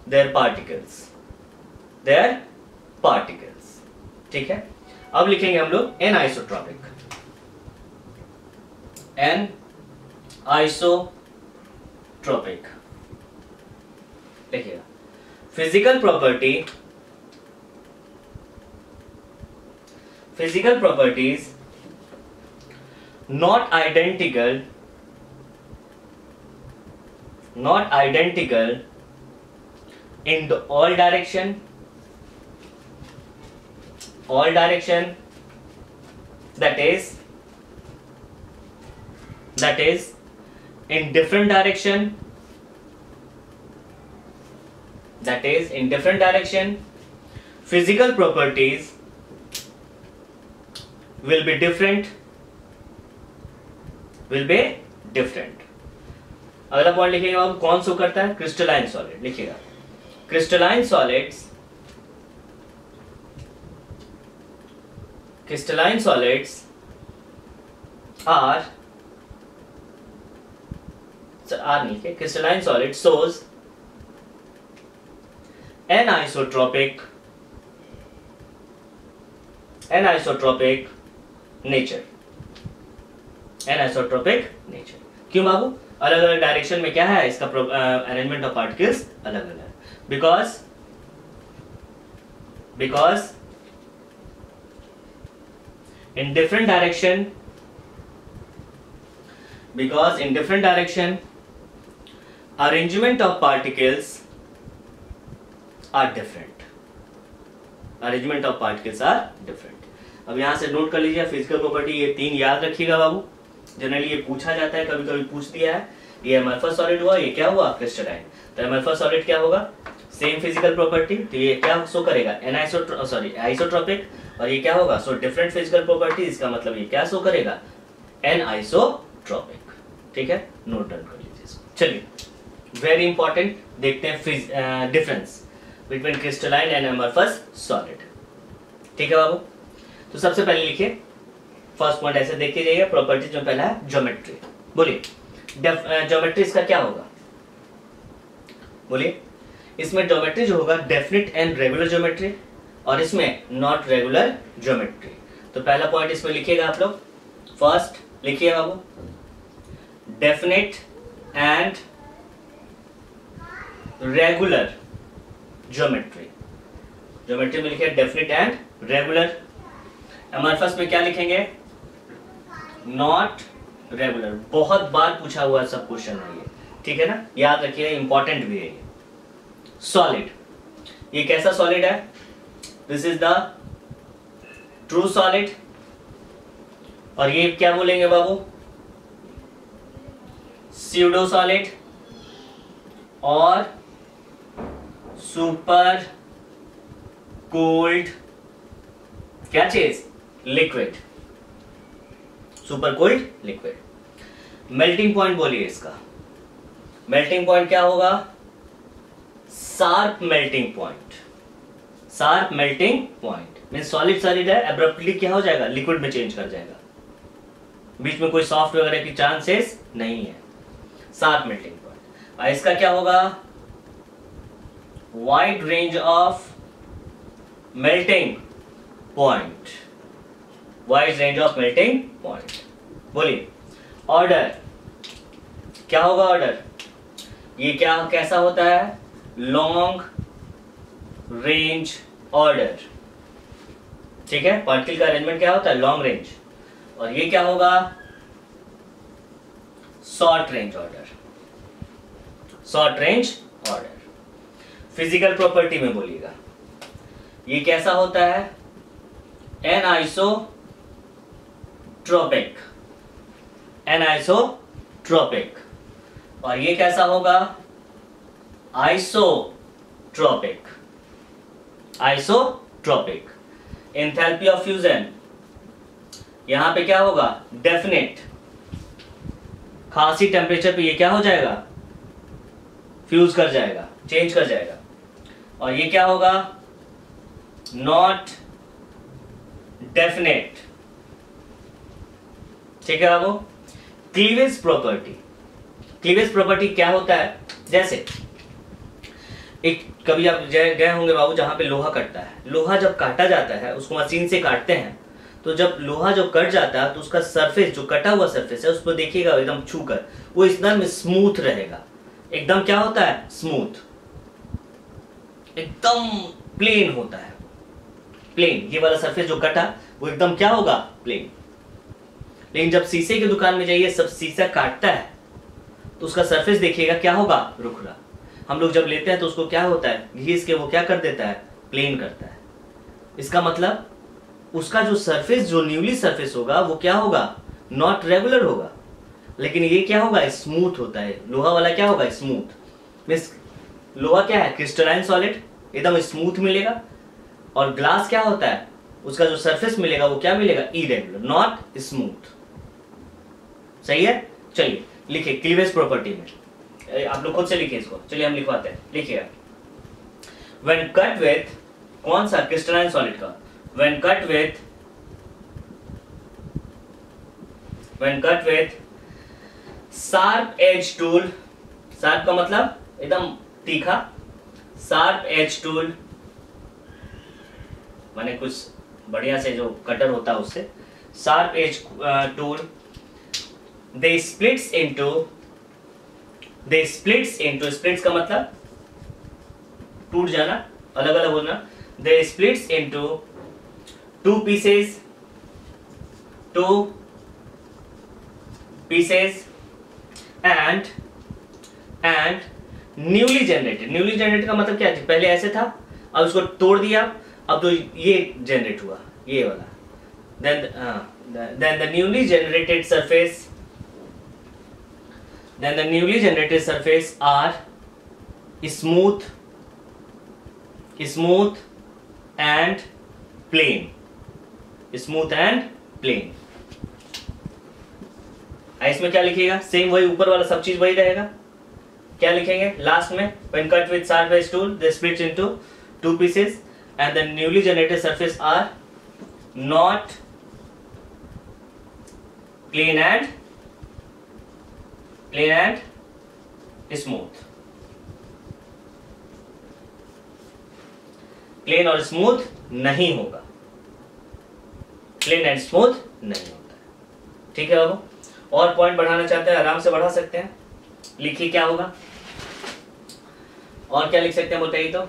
their particles। ठीक है, अब लिखेंगे हम लोग एन आइसोट्रोपिक, देखिएगा physical properties not identical in the all direction that is in different direction physical properties will be different। अगला पॉइंट लिखेंगे आप, कौन शो करता है, क्रिस्टलाइन सॉलिड, लिखिएगा क्रिस्टलाइन सॉलिड्स आर नहीं लिखे, crystalline solid shows anisotropic nature, anisotropic nature. क्यों बाबू, अलग अलग डायरेक्शन में क्या है इसका अरेंजमेंट ऑफ पार्टिकल्स अलग अलग है, because in different direction arrangement of particles are different। अब यहां से नोट कर लीजिए फिजिकल प्रॉपर्टी, ये तीन याद रखिएगा बाबू, जनरली ये पूछा जाता है, कभी कभी पूछ दिया है। ये एमरफस सॉलिड हुआ, ये क्या हुआ, क्रिस्टलाइन। तो एमरफस सॉलिड क्या होगा, सेम फिजिकल प्रॉपर्टी, तो ये क्या शो करेगा, आइसोट्रोपिक। और ये क्या होगा, सो डिफरेंट फिजिकल प्रॉपर्टी, इसका मतलब ये क्या शो करेगा, एन आइसोट्रोपिक। ठीक है, नोट डाउन कर लीजिए इसको। चलिए वेरी इंपॉर्टेंट, देखते हैं difference between crystalline and amorphous solid. ठीक है बाबू, तो सबसे पहले लिखिए फर्स्ट पॉइंट, ऐसे देखते जाइए। प्रॉपर्टीज में पहला है ज्योमेट्री। बोलिए ज्योमेट्री इसका क्या होगा, बोलिए। इसमें ज्योमेट्री जो होगा डेफिनिट एंड रेगुलर ज्योमेट्री, और इसमें नॉट रेगुलर ज्योमेट्री। तो पहला पॉइंट इसमें लिखिएगा आप लोग, फर्स्ट लिखिए बाबू, definite and regular geometry. Geometry में लिखिए डेफिनिट एंड रेगुलर। अमorphous में क्या लिखेंगे, नॉट रेगुलर। बहुत बार पूछा हुआ सब क्वेश्चन है ये, ठीक है ना, याद रखिए, इंपॉर्टेंट भी है ये। सॉलिड, ये कैसा सॉलिड है, this is the true solid. और ये क्या बोलेंगे बाबू, स्यूडो सॉलिड और सुपर कोल्ड क्या चीज, liquid, super cold liquid. Melting point बोलिए इसका, मेल्टिंग पॉइंट क्या होगा, sharp melting point. Sharp melting point mean solid solid है, एब्रप्टली क्या हो जाएगा, लिक्विड में चेंज कर जाएगा, बीच में कोई सॉफ्ट वगैरह की चांसेस नहीं है। Sharp melting point. इसका क्या होगा, wide range of melting point, wide range of melting point. बोलिए ऑर्डर क्या होगा, ऑर्डर ये क्या कैसा होता है, लॉन्ग रेंज ऑर्डर। ठीक है, पार्टिकल का अरेंजमेंट क्या होता है, लॉन्ग रेंज। और ये क्या होगा, short range order, short range order. Physical property में बोलिएगा, ये कैसा होता है, एनाइसोट्रोपिक, एनाइसोट्रोपिक। और ये कैसा होगा, isotropic, isotropic. Enthalpy of fusion, यहां पे क्या होगा, डेफिनेट। खासी टेम्परेचर पे ये क्या हो जाएगा, फ्यूज कर जाएगा, चेंज कर जाएगा। और ये क्या होगा, नॉट डेफिनेट। ठीक है बाबू। क्लीवेज प्रॉपर्टी, क्लीवेज प्रॉपर्टी क्या होता है, जैसे एक कभी आप गए होंगे बाबू जहां पे लोहा कटता है, लोहा जब काटा जाता है उसको मशीन से काटते हैं, तो जब लोहा जो कट जाता है तो उसका सरफेस जो कटा हुआ सरफेस है उस पर देखिएगा एकदम छूकर वो एकदम स्मूथ रहेगा, एकदम क्या होता है, स्मूथ, एकदम प्लेन होता है, प्लेन। ये वाला सरफेस जो कटा वो एकदम क्या होगा, प्लेन। लेकिन जब शीशे की दुकान में जाइए, सब शीशा काटता है तो उसका सरफेस देखिएगा क्या होगा, रुखरा। हम लोग जब लेते हैं तो उसको क्या होता है, घिस के वो क्या कर देता है, प्लेन करता है। इसका मतलब उसका जो सरफेस, जो न्यूली सरफेस होगा वो क्या होगा, नॉट रेगुलर होगा, लेकिन ये क्या होगा, स्मूथ होता है। लोहा वाला क्या होगा, स्मूथ। मींस लोहा क्या है, क्रिस्टलाइन सॉलिड, एकदम स्मूथ मिलेगा। और ग्लास क्या होता है, उसका जो सरफेस मिलेगा वो क्या मिलेगा, इरेगुलर, नॉट स्मूथ। सही है। चलिए लिखिए क्लीवेज प्रॉपर्टी में, आप लोग खुद से लिखिए इसको, चलिए हम लिखवाते हैं। लिखिए व्हेन कट विथ, कौन सा, क्रिस्टलाइन सॉलिड का, when cut with sharp edge tool, sharp का मतलब एकदम तीखा, शार्प एज टूल माने कुछ बढ़िया से जो कटर होता है उससे, sharp edge tool, they splits into, splits का मतलब टूट जाना, अलग अलग होना। They splits into two pieces and newly generated का मतलब क्या है, पहले ऐसे था, अब उसको तोड़ दिया, अब तो ये जनरेट हुआ, ये वाला। then the newly generated surface are smooth and plane, इसमें क्या लिखिएगा, सेम वही ऊपर वाला सब चीज वही रहेगा। क्या लिखेंगे लास्ट में, when cut with sharp edge tool they split into two pieces and the newly generated surface are not plain and smooth. Plain और स्मूथ नहीं होगा, प्लेन एंड स्मूथ नहीं होता है। ठीक है बाबू, और पॉइंट बढ़ाना चाहते हैं आराम से बढ़ा सकते हैं। लिखिए क्या होगा, और क्या लिख सकते हैं बताइए तो।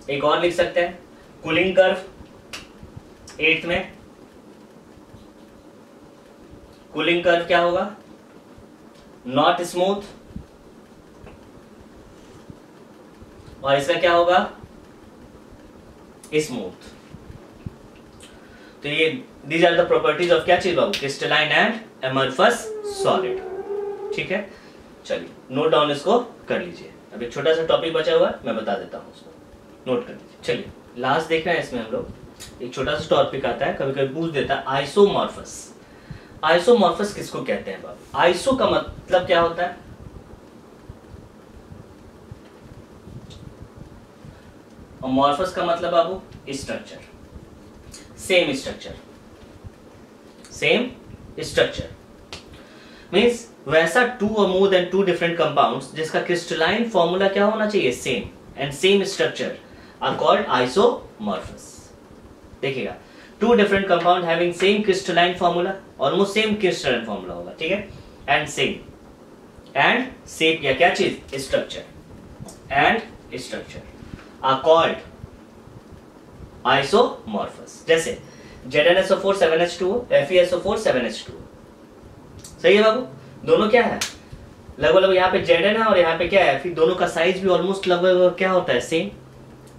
एक और लिख सकते हैं कूलिंग कर्व 8th में। कूलिंग कर्व क्या होगा, नॉट स्मूथ, और इसका क्या होगा स्मूथ। तो ये these are the properties of क्या चीज बाबू, क्रिस्टलाइन एंड एमरफस सॉलिड। ठीक है, चलिए नोट डाउन इसको कर लीजिए। अब एक छोटा सा टॉपिक बचा हुआ है, मैं बता देता हूँ उसको, नोट कर लीजिए। चलिए लास्ट देख रहे हैं, इसमें हम लोग एक छोटा सा टॉपिक आता है, कभी कभी पूछ देता है आइसोमॉर्फस। आइसोमॉर्फस किसको कहते हैं बाबू, आइसो का मतलब क्या होता है, और मॉर्फस का मतलब बाबू structure, same structure, same structure means वैसा टू और more than two different compounds जिसका क्रिस्टलाइन फॉर्मूला क्या होना चाहिए, same, and same structure are called isomorphous. देखिएगा, two different compound having same crystalline formula, almost same crystalline formula होगा, ठीक है, एंड सेम एंड सेम या क्या चीज, structure and structure are called isomorphous। जैसे ZnSO4 7H2O, FeSO4 7H2O। सही है बाबू, दोनों क्या है लगभग यहाँ पे Zn है और यहाँ पे क्या है Fe, दोनों का साइज भी ऑलमोस्ट लगभग क्या होता है, सेम,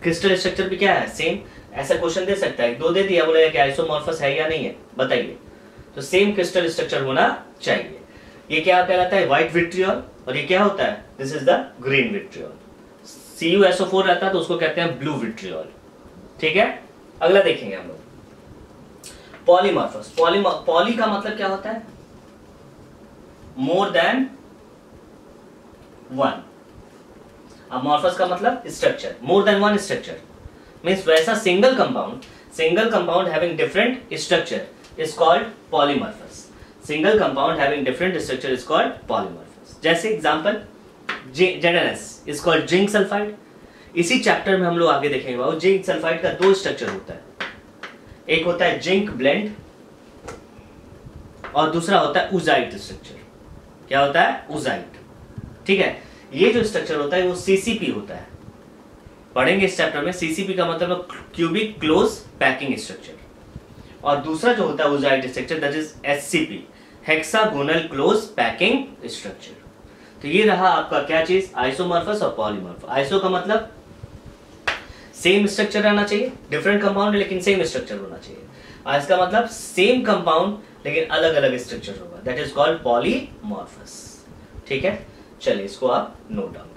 क्रिस्टल स्ट्रक्चर भी क्या है, सेम। ऐसा क्वेश्चन दे सकता है, दो दे दिया, बोलेगा कि आइसोमॉर्फस है या नहीं है, बताइए। तो सेम क्रिस्टल स्ट्रक्चर होना चाहिए। ये क्या कहलाता है, व्हाइट विट्रियोल, और ये क्या होता है, this is the green vitriol. CuSO4 रहता है तो उसको कहते हैं ब्लू विट्रियोल। ठीक है, अगला देखेंगे हम लोग पॉलीमॉर्फस। पॉली का मतलब क्या होता है, मोर देन वन। अब मॉर्फस का मतलब structure, more than one structure means वैसा single compound having different structure is called polymorphous. Single compound having different structure is called polymorphous. जैसे example ZnS is called zinc sulphide. इसी chapter में हम लोग आगे देखेंगे बाबू, जिंक सल्फाइड का दो स्ट्रक्चर होता है, एक होता है जिंक ब्लेंड और दूसरा होता है उजाइट स्ट्रक्चर। क्या होता है, उजाइट। ठीक है, ये जो स्ट्रक्चर होता है वो CCP होता है, पढ़ेंगे इस चैप्टर में। CCP का मतलब क्यूबिक क्लोज पैकिंग स्ट्रक्चर, और दूसरा जो होता है wurtzite structure that is HCP, hexagonal close packing structure. तो ये रहा आपका क्या चीज, आइसोमॉर्फस और पॉलीमॉर्फस। आइसो का मतलब सेम स्ट्रक्चर रहना चाहिए, डिफरेंट कंपाउंड लेकिन सेम स्ट्रक्चर होना चाहिए। और इसका मतलब सेम कंपाउंड लेकिन अलग अलग स्ट्रक्चर होगा, दैट इज कॉल्ड पॉलीमॉर्फस। ठीक है, चलिए इसको आप नोट डाउन